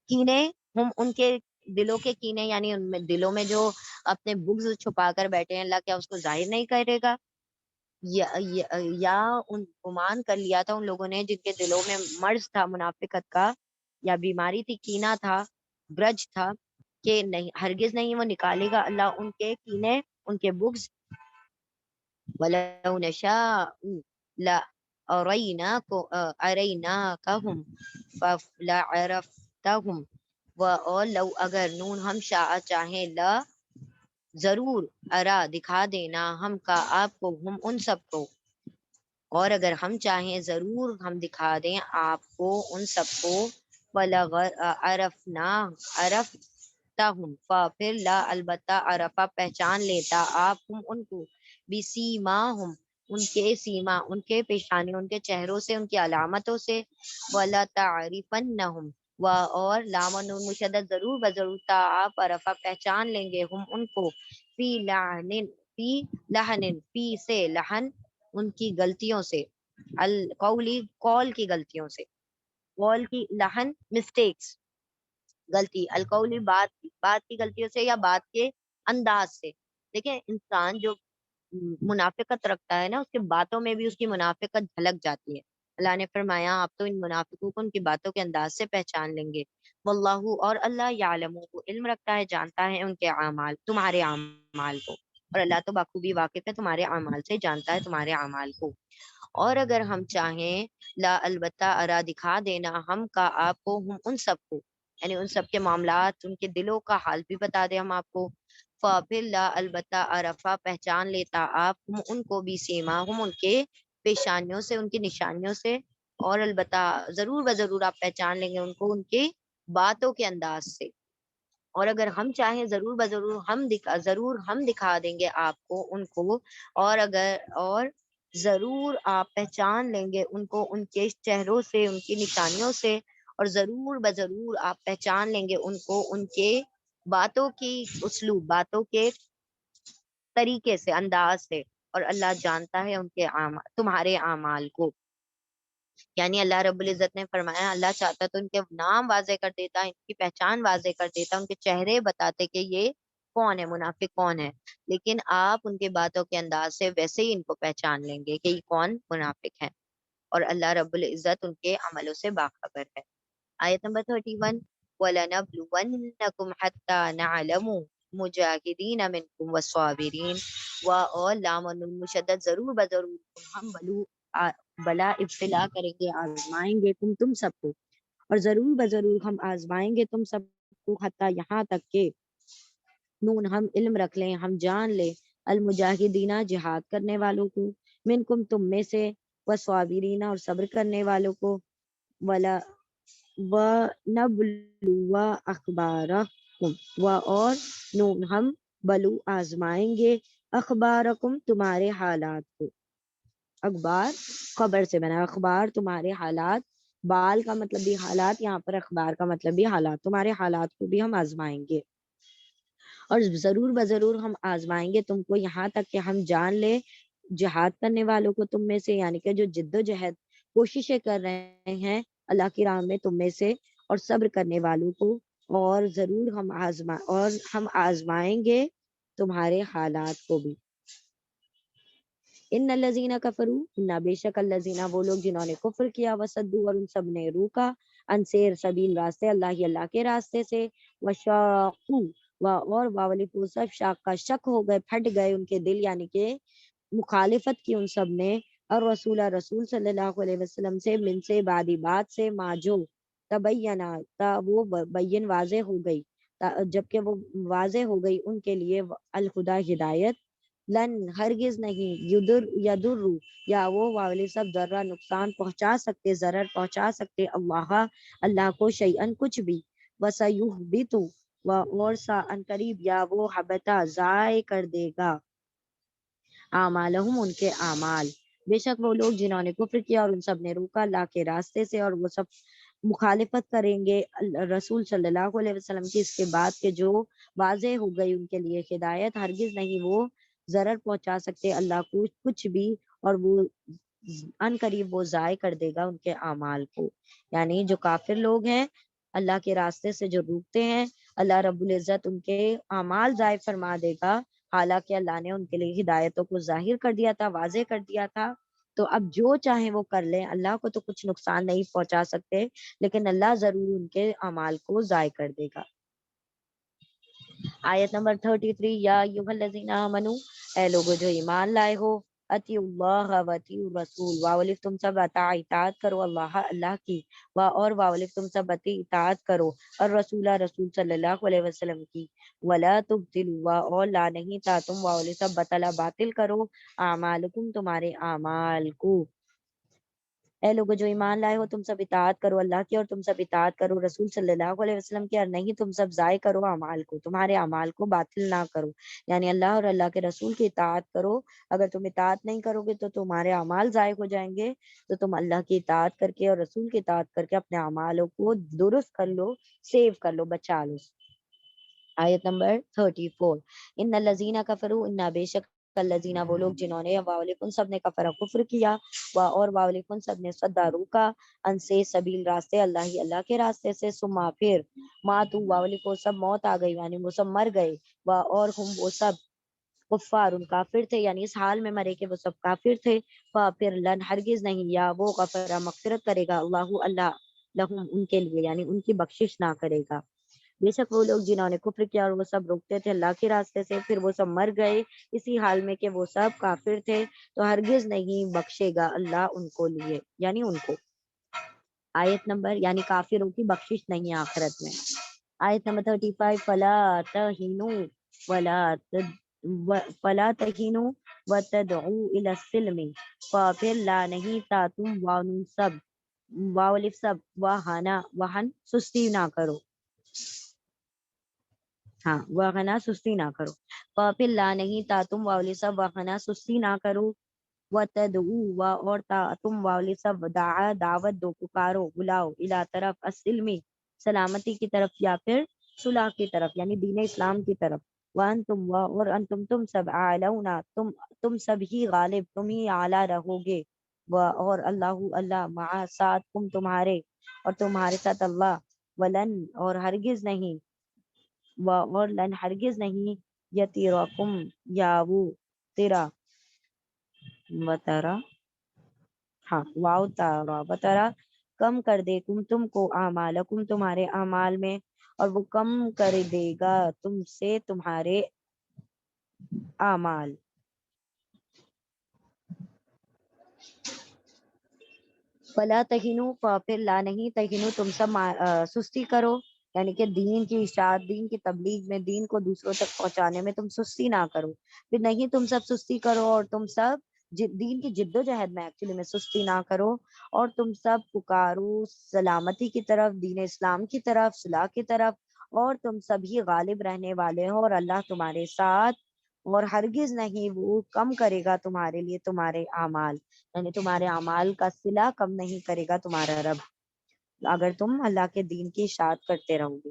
کینے ہم ان کے دلوں کے کینے، یعنی ان میں دلوں میں جو اپنے بغض چھپا کر بیٹھے ہیں اللہ کیا اس کو ظاہر نہیں کرے گا، یا ان گمان کر لیا تھا ان لوگوں نے جن کے دلوں میں مرض تھا منافقت کا، یا بیماری تھی، کینہ تھا، گرج تھا، کہ نہیں، ہرگز نہیں وہ نکالے گا اللہ ان کے کینے، ان کے بغض. وَلَوْ نَشَاءُ أَرَيْنَاكَهُمْ فَلَعَرَفْتَهُمْ. اور لو اگر نون ہم چاہیں لا ضرور ارا دکھا دینا ہم کا آپ کو ہم ان سب کو، اور اگر ہم چاہیں ضرور ہم دکھا دیں آپ کو ان سب کو. عرفتہم پھر لا البتہ عرفہ پہچان لیتا آپ ہم ان کو، بسیماہم ان کے سیما، ان کے پیشانی، ان کے چہروں سے، ان کی علامتوں سے. وَلَتَعْرِفَنَّهُمْ اور لام و نون مشدد ضرور بضرور تا آپ عرفہ پہچان لیں گے ہم ان کو، فی لحن فی سے لحن ان کی غلطیوں سے، القولی قول کی غلطیوں سے، قول کی لحن مسٹیکس غلطی، القولی بات کی غلطیوں سے یا بات کے انداز سے. دیکھیں انسان جو منافقت رکھتا ہے نا، اس کے باتوں میں بھی اس کی منافقت جھلک جاتی ہے. اللہ نے فرمایا آپ تو ان منافقوں کو ان کی باتوں کے انداز سے پہچان لیں گے. واللہ اور اللہ یعلم کو علم رکھتا ہے، جانتا ہے ان کے اعمال، تمہارے اعمال کو، اور اللہ تو بخوبی واقف ہے تمہارے اعمال سے، جانتا ہے تمہارے اعمال کو. اور اگر ہم چاہیں لا البتہ ارا دکھا دینا ہم کا آپ کو ہم ان سب کو، یعنی ان سب کے معاملات، ان کے دلوں کا حال بھی بتا دیں ہم آپ کو. فَپِل لا البتہ عرفہ پہچان لیتا آپ ہم ان کو، بھی سیما ہم ان کے پیشانیوں سے، ان کی نشانیوں سے، اور البتہ ضرور بضرور آپ پہچان لیں گے ان کو ان کی باتوں کے انداز سے. اور اگر ہم چاہیں ضرور بضرور ہم دکھا دیں گے آپ کو ان کو، اور ضرور آپ پہچان لیں گے ان کو ان کے چہروں سے، ان کی نشانیوں سے، اور ضرور بضرور آپ پہچان لیں گے ان کو ان کے باتوں کی اسلوب، باتوں کے طریقے سے، انداز سے. اور اللہ جانتا ہے ان کے تمہارے اعمال کو. یعنی اللہ رب العزت نے فرمایا اللہ چاہتا تو ان کے نام واضح کر دیتا، ان کی پہچان واضح کر دیتا، ان کے چہرے بتاتے کہ یہ کون ہے، منافق کون ہے. لیکن آپ ان کی باتوں کے انداز سے ویسے ہی ان کو پہچان لیں گے کہ یہ کون منافق ہے، اور اللہ رب العزت ان کے عملوں سے باخبر ہے. آیت نمبر 31، وَلَنَبْلُوَنَّكُمْ حَتَّى نَعْلَمُ مُجَاهِدِينَ مِنْكُمْ وَالصَّابِرِينَ. اور لام و نون مشدد ضرور بضرور ہم بلا ابتلا کریں گے، آزمائیں گے تم سب کو، اور ضرور بضرور ہم آزمائیں گے تم سب کو، حتیٰ یہاں تک کہ نون ہم علم رکھ لیں، ہم جان لیں، المجاہدینہ جہاد کرنے والوں کو، منکم تم میں سے، والصابرین اور صبر کرنے والوں کو، ولا وَنَبْلُوَ أَخْبَارَكُمْ اور نون ہم بلو آزمائیں گے، اخبارکم تمہارے حالات کو. اخبار خبر سے بنا، اخبار تمہارے حالات، بال کا مطلب بھی حالات، یہاں پر اخبار کا مطلب بھی حالات، تمہارے حالات کو بھی ہم آزمائیں گے. اور ضرور بضرور ہم آزمائیں گے تم کو، یہاں تک کہ ہم جان لے جہاد کرنے والوں کو تم میں سے، یعنی کہ جو جد و جہد کوششیں کر رہے ہیں اللہ کی راہ میں تم میں سے، اور صبر کرنے والوں کو، اور ضرور ہم آزمائیں گے تمہارے حالات کو بھی. ان الذین کفروا بے شک الذین وہ لوگ جنہوں نے کفر کیا، وصدوا اور ان سب نے روکا، ان سیر سبیل راستے اللہ کے راستے سے، وشاقوا اور واولی پوصف شاق کا شک ہو گئے، پھٹ گئے ان کے دل، یعنی کہ مخالفت کی ان سب نے، اور رسول صلی اللہ علیہ وسلم سے، من سے بعدی بات سے، ما جو تبینہ تا وہ بین واضح ہو گئی، جبکہ وہ واضح ہو گئی ان کے لیے، الہدا ہدایت، لن ہرگز نہیں، یدر یا وہ والی سب ذرہ نقصان پہنچا سکتے، ضرر پہنچا سکتے، اللہ کو شیئن کچھ بھی، وسیحبط اور ان قریب یا وہ حبتا ضائع کر دے گا، اعمالہم ان کے اعمال. بے شک وہ لوگ جنہوں نے کفر کیا اور ان سب نے روکا اللہ کے راستے سے، اور وہ سب مخالفت کریں گے رسول صلی اللہ علیہ وسلم کی اس کے بعد کہ جو واضح ہو گئی ان کے لیے ہدایت، ہرگز نہیں وہ ضرر پہنچا سکتے اللہ کو کچھ بھی، اور وہ ان قریب وہ ضائع کر دے گا ان کے اعمال کو. یعنی جو کافر لوگ ہیں اللہ کے راستے سے جو روکتے ہیں، اللہ رب العزت ان کے اعمال ضائع فرما دے گا، حالانکہ اللہ نے ان کے لیے ہدایتوں کو ظاہر کر دیا تھا، واضح کر دیا تھا، تو اب جو چاہیں وہ کر لیں، اللہ کو تو کچھ نقصان نہیں پہنچا سکتے، لیکن اللہ ضرور ان کے اعمال کو ضائع کر دے گا۔ آیت نمبر 33، یا ایھا الذین آمنو، اے لوگو جو ایمان لائے ہو، اطیعوا اللہ و اطیعوا الرسول، واولف تم سب اطاعت کرو اللہ اللہ کی، اور واولف تم سب اطاعت کرو اور رسول صلی اللہ علیہ وسلم کی، ولا تبطلوا، اور لا نہیں تا تم واولف سب بطلا باطل کرو اعمالکم تمہارے اعمال کو۔ اے لوگو جو ایمان لائے ہو، تم سب اطاعت کرو اللہ کی، اور تم سب اطاعت کرو رسول صلی اللہ علیہ وسلم کی، اور نہیں تم سب ضائع کرو اعمال کو، تمہارے اعمال کو باطل نہ کرو، یعنی اللہ اور اللہ کے رسول کی اطاعت کرو۔ اگر تم اطاعت نہیں کرو گے تو تمہارے اعمال ضائع ہو جائیں گے، تو تم اللہ کی اطاعت کر کے اور رسول کی اطاعت کر کے اپنے اعمالوں کو درست کر لو، سیو کر لو، بچا لو۔ آیت نمبر 34، ان الذین کفروا، ان بے شک الذین وہ لوگ جنہوں نے، واولکم سب نے، کفر کفر کیا، اور واولکم سب نے، صدا روکا، ان سے سبیل راستے اللہ ہی اللہ کے راستے سے، ثم پھر، ماتو واولکو سب موت آ گئی، یعنی وہ سب مر گئے، اور ہم وہ سب کفار کافر تھے، یعنی اس حال میں مرے کہ وہ سب کافر تھے، پھر لن ہرگز نہیں، یا وہ غفر مغفرت کرے گا اللہ اللہ لہم ان کے لیے، یعنی ان کی بخشش نہ کرے گا۔ بے شک وہ لوگ جنہوں نے کفر کیا اور وہ سب روکتے تھے اللہ کے راستے سے، پھر وہ سب مر گئے اسی حال میں کہ وہ سب کافر تھے، تو ہرگز نہیں بخشے گا اللہ ان کو لیے، یعنی ان کو۔ آیت نمبر، یعنی کافروں کی بخشش نہیں ہے آخرت میں۔ آیت نمبر 35، فلا تہینوا وتدعوا الی السلم، پھر لا نہیں تا تم واولف سب وہن سستی نہ کرو، ہاں وغنا سستی نہ کرو، پھر لا نہیں تا تم واولف سب وغنا سستی نہ کرو، وتدعوا اور تم واولف سب دعوت دو، پکارو، بلاؤ، الی طرف السلم سلامتی کی طرف، یا پھر صلح کی طرف، یعنی دین اسلام کی طرف، وانتم اور انتم تم سب اعلون تم سب ہی غالب، تم ہی اعلیٰ رہو گے، اور اللہ اللہ مع ساتھ تم تمہارے، اور تمہارے ساتھ اللہ، ولن اور ہرگز نہیں، اور لن ہرگز نہیں، یتیرکم یا وہ تیرا وترا، ہاں واو تارا وترا کم کر دے تم کو اعمالکم تمہارے اعمال میں، اور وہ کم کر دے گا تم سے تمہارے اعمال۔ فلا تہینوا، پھر لا نہیں تہینوا تم سب سستی کرو، یعنی کہ دین کی اشاعت، دین کی تبلیغ میں، دین کو دوسروں تک پہنچانے میں تم سستی نہ کرو، پھر نہیں تم سب سستی کرو، اور تم سب دین کی جد و جہد میں ایکچولی میں سستی نہ کرو، اور تم سب پکارو سلامتی کی طرف، دین اسلام کی طرف، صلاح کی طرف، اور تم سب ہی غالب رہنے والے ہو، اور اللہ تمہارے ساتھ، اور ہرگز نہیں وہ کم کرے گا تمہارے لیے تمہارے اعمال، یعنی تمہارے اعمال کا صلہ کم نہیں کرے گا تمہارا رب، اگر تم اللہ کے دین کی اشاعت کرتے رہو گے۔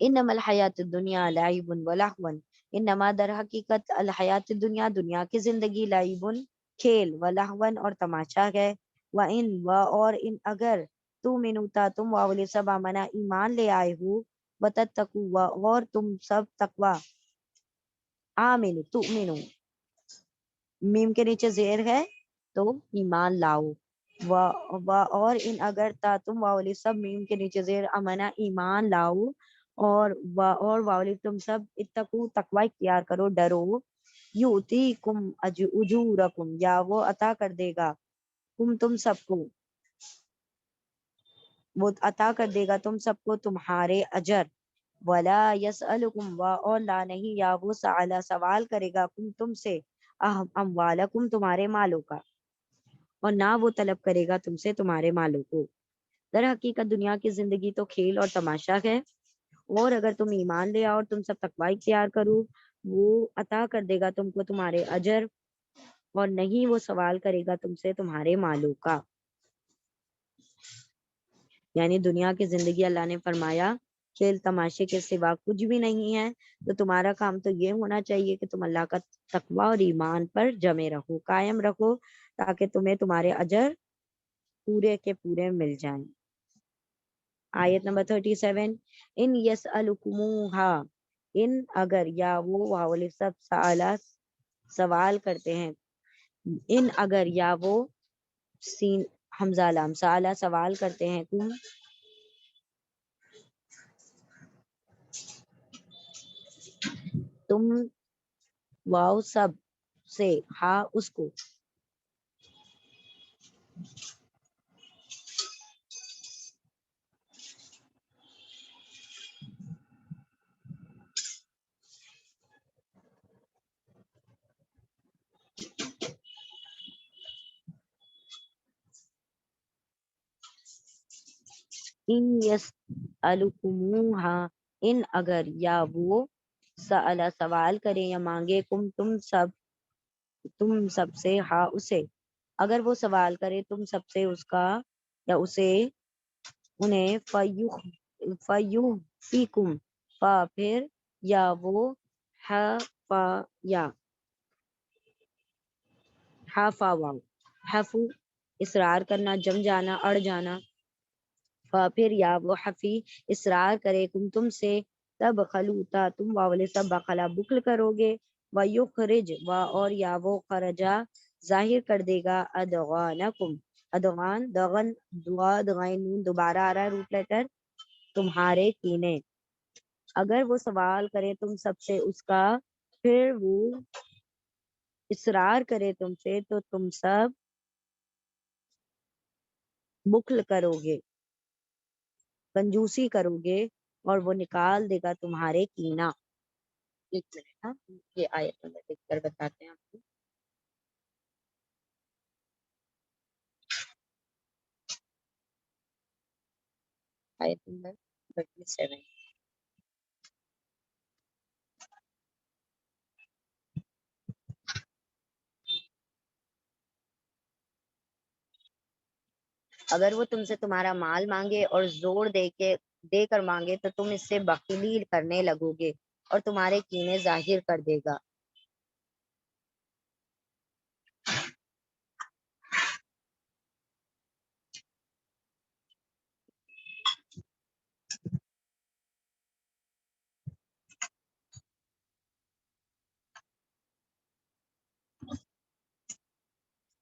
انما الحیات الدنیا لعب و لہو، انما در حقیقت الحیات الدنیا دنیا کی زندگی لعب کھیل، و لہو اور تماشا ہے، اور ان اگر تؤمنوا تم واولے سب آمنا ایمان لے آئے ہو، وتتقوا اور تم سب تقوا، آمنو تؤمنو میم کے نیچے زیر ہے تو ایمان لاؤ، اور ان اگر تم واولی سب میم کے نیچے زیر امنا ایمان لاؤ، اور واولی تم سب اتقو تقوی اختیار کرو، ڈرو، یؤتیکم اجورکم یا وہ عطا کر دے گا تم سب کو، وہ عطا کر دے گا تم سب کو تمہارے اجر، ولا یسألکم اور لا نہیں، یا وہ سوال کرے گا تم سے، اموالکم تمہارے مالوں کا، اور نہ وہ طلب کرے گا تم سے تمہارے مالوں کو۔ در حقیقت دنیا کی زندگی تو کھیل اور تماشا ہے، اور اگر تم ایمان لے آؤ اور تم سب تقوی اختیار کرو، وہ عطا کر دے گا تم کو تمہارے اجر، اور نہیں وہ سوال کرے گا تم سے تمہارے مالوں کا۔ یعنی دنیا کی زندگی اللہ نے فرمایا کھیل تماشے کے سوا کچھ بھی نہیں ہے، تو تمہارا کام تو یہ ہونا چاہیے کہ تم اللہ کا تقوی اور ایمان پر جمے رہو، قائم رکھو، تاکہ تمہیں تمہارے اجر پورے کے پورے مل جائیں۔ آیت نمبر 37، ان یسألکموہا، ان اگر، یا وہ واولف سب سوال کرتے ہیں، ان اگر یا وہ سین حمزہ لام سالہ سوال کرتے ہیں تم واو سب سے ہاں اس کو ان یسألکموہا ان اگر یا وہ سألہ سوال کریں یا مانگے تم سب سے ہاں اسے اگر وہ سوال کرے تم سب سے اس کا یا اسے انہیں فیوحفیکم فا پھر یا وہ فا یا فا واو حفو اصرار کرنا جم جانا اڑ جانا پھر یا وہ حفی اصرار کرے تم سے تب خلوتا تم واولے سب بخلا بکل کرو گے و یخرج و اور یا وہ خرجا ظاہر کر دے گا ادغانکم ادغان دغن دعا دغائن نون دوبارہ آ رہا ہے روٹ لیٹر تمہارے کینے اگر وہ سوال کرے تم سب سے اس کا پھر وہ اصرار کرے تم سے تو تم سب بخل کرو گے کنجوسی کرو گے اور وہ نکال دے گا تمہارے کینہ ایک منٹ ہاں یہ آیت نمبر دیکھ کر بتاتے ہیں آپ کو آیت نمبر 37 اگر وہ تم سے تمہارا مال مانگے اور زور دے کر مانگے تو تم اس سے بخیلی کرنے لگو گے اور تمہارے کینے ظاہر کر دے گا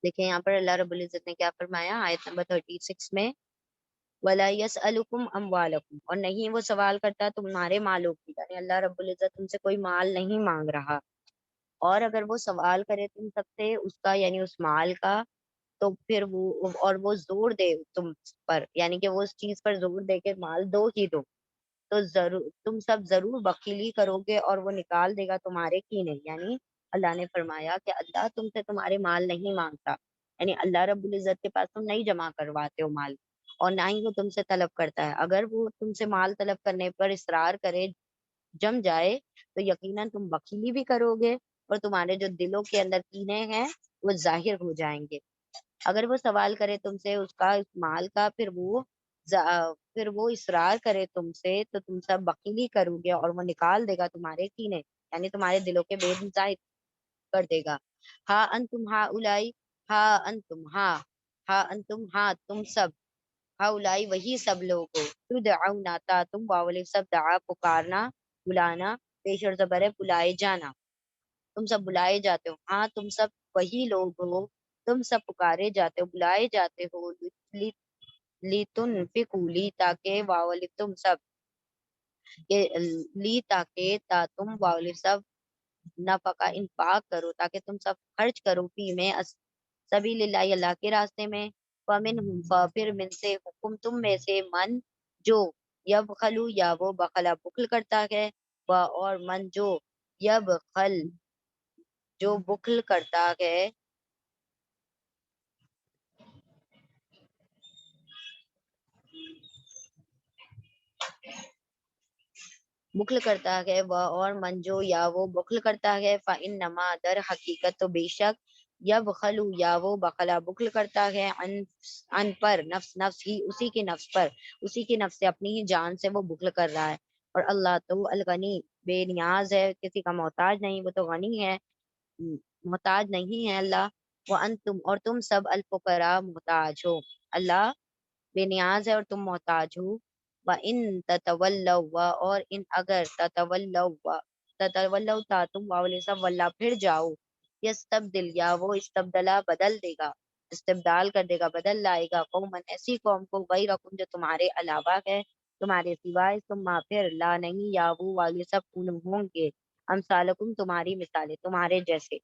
دیکھیں یہاں پر اللہ رب العزت نے کیا فرمایا آیت نمبر 36 میں وَلَا يَسْأَلُكُمْ أَمْوَالَكُمْ اور نہیں وہ سوال کرتا تمہارے مالوں کی یعنی اللہ رب العزت تم سے کوئی مال نہیں مانگ رہا اور اگر وہ سوال کرے تم سب سے اس کا یعنی اس مال کا تو پھر وہ زور دے تم پر یعنی کہ وہ اس چیز پر زور دے کے مال دو ہی دو تو ضرور تم سب ضرور بخیلی کرو گے اور وہ نکال دے گا تمہارے کینے یعنی اللہ نے فرمایا کہ اللہ تم سے تمہارے مال نہیں مانگتا یعنی اللہ رب العزت کے پاس تم نہیں جمع کرواتے ہو مال اور نہ ہی وہ تم سے طلب کرتا ہے اگر وہ تم سے مال طلب کرنے پر اصرار کرے جم جائے تو یقیناً تم بخیلی بھی کرو گے اور تمہارے جو دلوں کے اندر کینے ہیں وہ ظاہر ہو جائیں گے اگر وہ سوال کرے تم سے اس کا اس مال کا پھر وہ اصرار کرے تم سے تو تم سب بخیلی کرو گے اور وہ نکال دے گا تمہارے کینے یعنی تمہارے دلوں کے بید ظاہر کر دے گا ہاں انتم ہاں الائی ہاں انتم ہاں تم سب ہاں الائی وہی سب لوگوں تدعون تا تم واولے سب دعا پکارنا بلانا پیش اور زبر ہے بلائے جانا تم سب بلائے جاتے ہو ہاں تم سب وہی لوگ ہو تم سب پکارے جاتے ہو بلائے جاتے ہو تنفقوا لی تاکہ واولے تم سب لی تاکہ تم واولے سب نفقہ انفاق کرو تاکہ تم سب خرچ کرو فی میں سبیل اللہ اللہ کے راستے میں فمنہم پھر من سے حکم تم میں سے من جو یبخلو یا وہ بخلا بخل کرتا ہے اور من جو یبخل جو بخل کرتا ہے بخل کرتا ہے وہ اور من جو یا وہ بخل کرتا ہے فإنما در حقیقت تو بے شک یبخلو یا وہ بخلا بخل کرتا ہے ان پر نفس ہی اسی کے نفس پر اسی کے نفس سے اپنی ہی جان سے وہ بخل کر رہا ہے اور اللہ تو الغنی بے نیاز ہے کسی کا محتاج نہیں وہ تو غنی ہے محتاج نہیں ہے اللہ وانتم اور تم سب الفقراء محتاج ہو اللہ بے نیاز ہے اور تم محتاج ہو وَإِن تَتَوَلَّوْا اور ان اگر تتولوا تا تم واولے سب واللہ پھر جاؤ یستبدل یا وہ استبدلا بدل دے گا، استبدال کر دے گا، بدل لائے گا، قومن ایسی قوم کو غیرکم جو تمہارے علاوہ ہے، تمہارے سوائے، ثم پھر لا نہیں یا وہ والے سب ہوں گے امثالکم تمہاری مثالیں، تمہارے جیسے،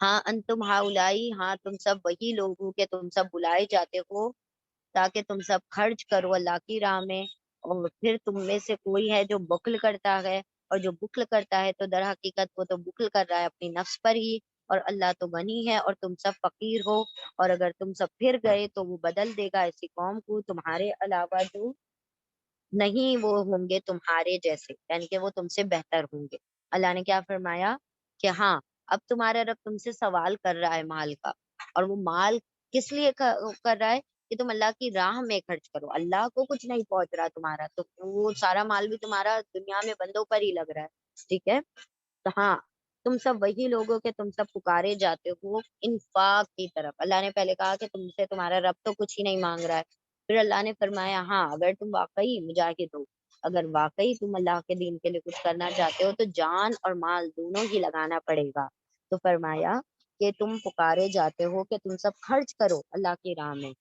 ہاں انتم ہاؤلائی، ہاں تم سب وہی لوگ ہو کہ تم سب بلائے جاتے ہو تاکہ تم سب خرچ کرو اللہ کی راہ میں، اور پھر تم میں سے کوئی ہے جو بخل کرتا ہے، اور جو بخل کرتا ہے تو در حقیقت وہ تو بخل کر رہا ہے اپنی نفس پر ہی، اور اللہ تو غنی ہے اور تم سب فقیر ہو، اور اگر تم سب پھر گئے تو وہ بدل دے گا ایسی قوم کو تمہارے علاوہ جو نہیں وہ ہوں گے تمہارے جیسے، یعنی کہ وہ تم سے بہتر ہوں گے۔ اللہ نے کیا فرمایا کہ ہاں اب تمہارا رب تم سے سوال کر رہا ہے مال کا، اور وہ مال کس لیے کر رہا ہے کہ تم اللہ کی راہ میں خرچ کرو، اللہ کو کچھ نہیں پہنچ رہا تمہارا، تو وہ سارا مال بھی تمہارا دنیا میں بندوں پر ہی لگ رہا ہے، ٹھیک ہے؟ تو ہاں تم سب وہی لوگوں کے تم سب پکارے جاتے ہو انفاق کی طرف۔ اللہ نے پہلے کہا کہ تم سے تمہارا رب تو کچھ ہی نہیں مانگ رہا ہے، پھر اللہ نے فرمایا ہاں اگر تم واقعی مجاہد ہو، اگر واقعی تم اللہ کے دین کے لیے کچھ کرنا چاہتے ہو تو جان اور مال دونوں ہی لگانا پڑے گا، تو فرمایا کہ تم پکارے جاتے ہو کہ تم سب خرچ کرو اللہ کی راہ میں،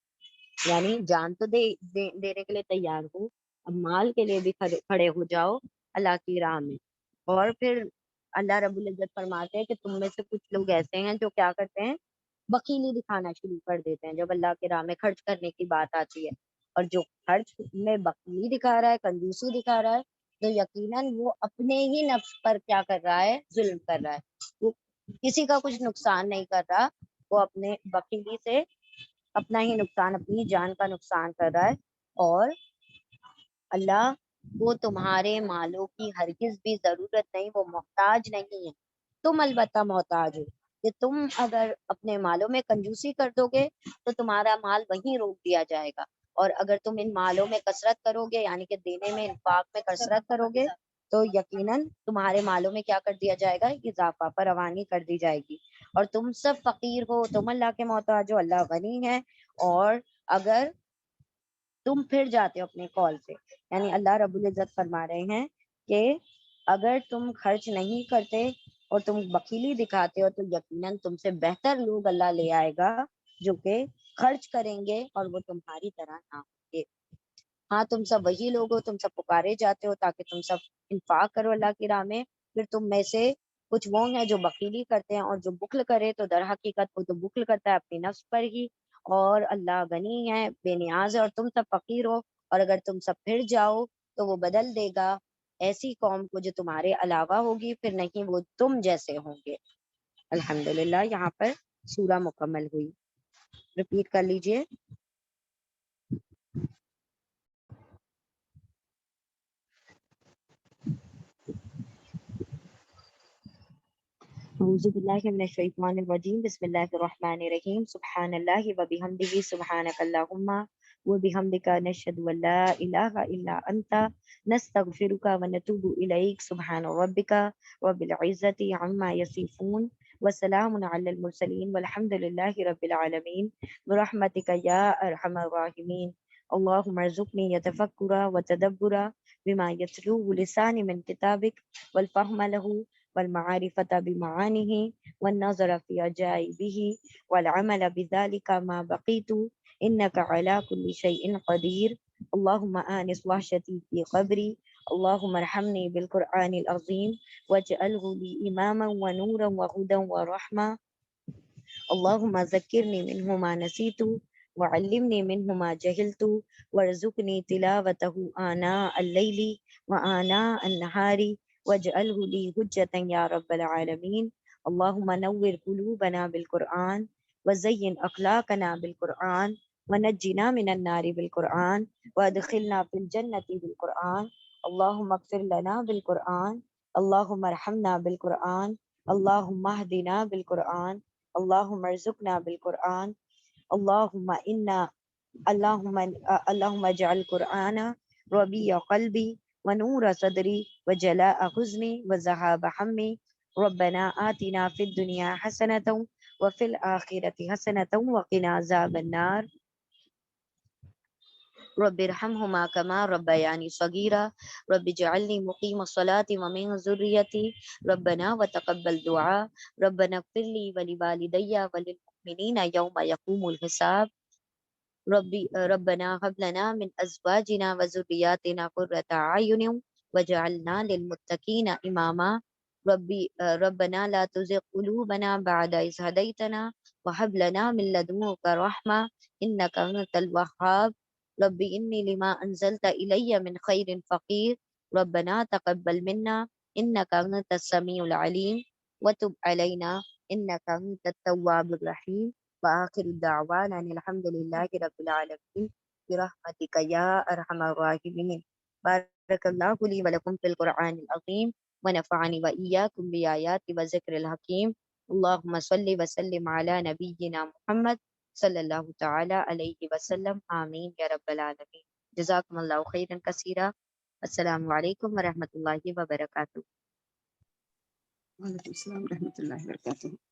یعنی جان تو دینے کے لیے تیار ہو، اب مال کے لیے بھی کھڑے ہو جاؤ اللہ کی راہ میں۔ اور پھر اللہ رب العزت فرماتے ہیں کہ تم میں سے کچھ لوگ ایسے ہیں جو کیا کرتے ہیں، بخیلی دکھانا شروع کر دیتے ہیں جب اللہ کی راہ میں خرچ کرنے کی بات آتی ہے، اور جو خرچ میں بخیلی دکھا رہا ہے، کنجوسی دکھا رہا ہے، تو یقیناً وہ اپنے ہی نفس پر کیا کر رہا ہے، ظلم کر رہا ہے، وہ کسی کا کچھ نقصان نہیں کر رہا، وہ اپنے بخیلی سے اپنا ہی نقصان، اپنی جان کا نقصان کر رہا ہے، اور اللہ وہ تمہارے مالوں کی ہرگز بھی ضرورت نہیں، وہ محتاج نہیں ہے، تم البتہ محتاج ہو، کہ تم اگر اپنے مالوں میں کنجوسی کر دو گے تو تمہارا مال وہیں روک دیا جائے گا، اور اگر تم ان مالوں میں کثرت کرو گے، یعنی کہ دینے میں، انفاق میں کثرت کرو گے، تو یقیناً تمہارے مالوں میں کیا کر دیا جائے گا، اضافہ فراوانی کر دی جائے گی، اور تم سب فقیر ہو، تم اللہ کے محتاج ہو، اللہ غنی ہے، اور اگر تم پھر جاتے ہو اپنے قول سے، یعنی اللہ رب العزت فرما رہے ہیں کہ اگر تم خرچ نہیں کرتے اور تم بخیلی دکھاتے ہو تو یقیناً تم سے بہتر لوگ اللہ لے آئے گا جو کہ خرچ کریں گے اور وہ تمہاری طرح نہ ہوں گے۔ ہاں تم سب وہی لوگ ہو، تم سب پکارے جاتے ہو تاکہ تم سب انفاق کرو اللہ کی راہ میں، پھر تم میں سے کچھ وہ ہیں جو بخیلی کرتے ہیں، اور جو بخل کرے تو در حقیقت وہ تو بخل کرتا ہے اپنی نفس پر ہی، اور اللہ غنی ہے، بے نیاز ہے، اور تم سب فقیر ہو، اور اگر تم سب پھر جاؤ تو وہ بدل دے گا ایسی قوم کو جو تمہارے علاوہ ہوگی، پھر نہیں وہ تم جیسے ہوں گے۔ الحمدللہ یہاں پر سورہ مکمل ہوئی، رپیٹ کر لیجئے۔ اعوذ باللہ من الشیطان الرجیم، بسم اللہ الرحمن الرحیم، سبحان اللہ وبحمدہ، سبحانک اللہم وبحمدک، نشہد ان لا الہ الا انت، نستغفرک ونتوب الیک، سبحان ربک رب العزۃ عما یصفون، وسلام علی المرسلین، والحمد للہ رب العالمین، برحمتک یا ارحم الراحمین۔ اللہم ارزقنی یتفکر وتدبر بما یتلو لسانی من کتابک، والفہم لہ، والمعارفة بمعانه، والنظر في عجائبه، والعمل بذلك ما بقيت، إنك على كل شيء قدير۔ اللهم آنس وحشتي في قبري، اللهم ارحمني بالقرآن العظيم، واجعله لي إماما ونورا وهدى ورحمة، اللهم ذكرني منه ما نسيت، وعلمني منه ما جهلت، وارزقني تلاوته آناء الليل وآناء النهار، واجعله لي حجة يا رب العالمين۔ اللهم نور قلوبنا بالقرآن، وزين أخلاقنا بالقرآن، ونجنا من النار بالقرآن، وادخلنا في الجنة بالقرآن۔ اللهم اغفر لنا بالقرآن، اللهم ارحمنا بالقرآن، اللهم اهدنا بالقرآن، اللهم ارزقنا بالقرآن، اللهم إنا اللهم اجعل القرآن ربيع قلبي ونور صدري وجلاء حزني وذهاب همي، ربنا آتنا في الدنيا حسنة وفي الآخرة حسنة وقنا عذاب النار۔ رب ارحمهما كما ربياني صغيرا رب اجعلني مقيم الصلاة ومن ذريتي ربنا وتقبل دعاء ربنا اغفر لي ولوالدي وللمؤمنين يوم يقوم الحساب ربنا هب لنا من ازواجنا وذرياتنا قرة اعين وجعلنا للمتقين اماما ربنا لا تزغ قلوبنا بعد إذ هديتنا وهب لنا من لدنك رحمة إنك أنت الوهاب رب إني لما أنزلت إلي من خير فقير ربنا تقبل منا إنك أنت السميع العليم وتب علينا إنك أنت التواب الرحيم وآخر دعوانا أن الحمد لله رب العالمين برحمتك يا أرحم الراحمين بارك الله لي ولكم في القرآن العظيم ونفعني وإياكم بآيات وذكر الحكيم اللهم صل وسلم على نبينا محمد صلی اللہ تعالی علیہ وسلم آمین یا رب العالمین جزاکم اللہ خیرا کثیرا السلام علیکم ورحمۃ اللہ وبرکاتہ وعلیکم السلام ورحمۃ اللہ وبرکاتہ.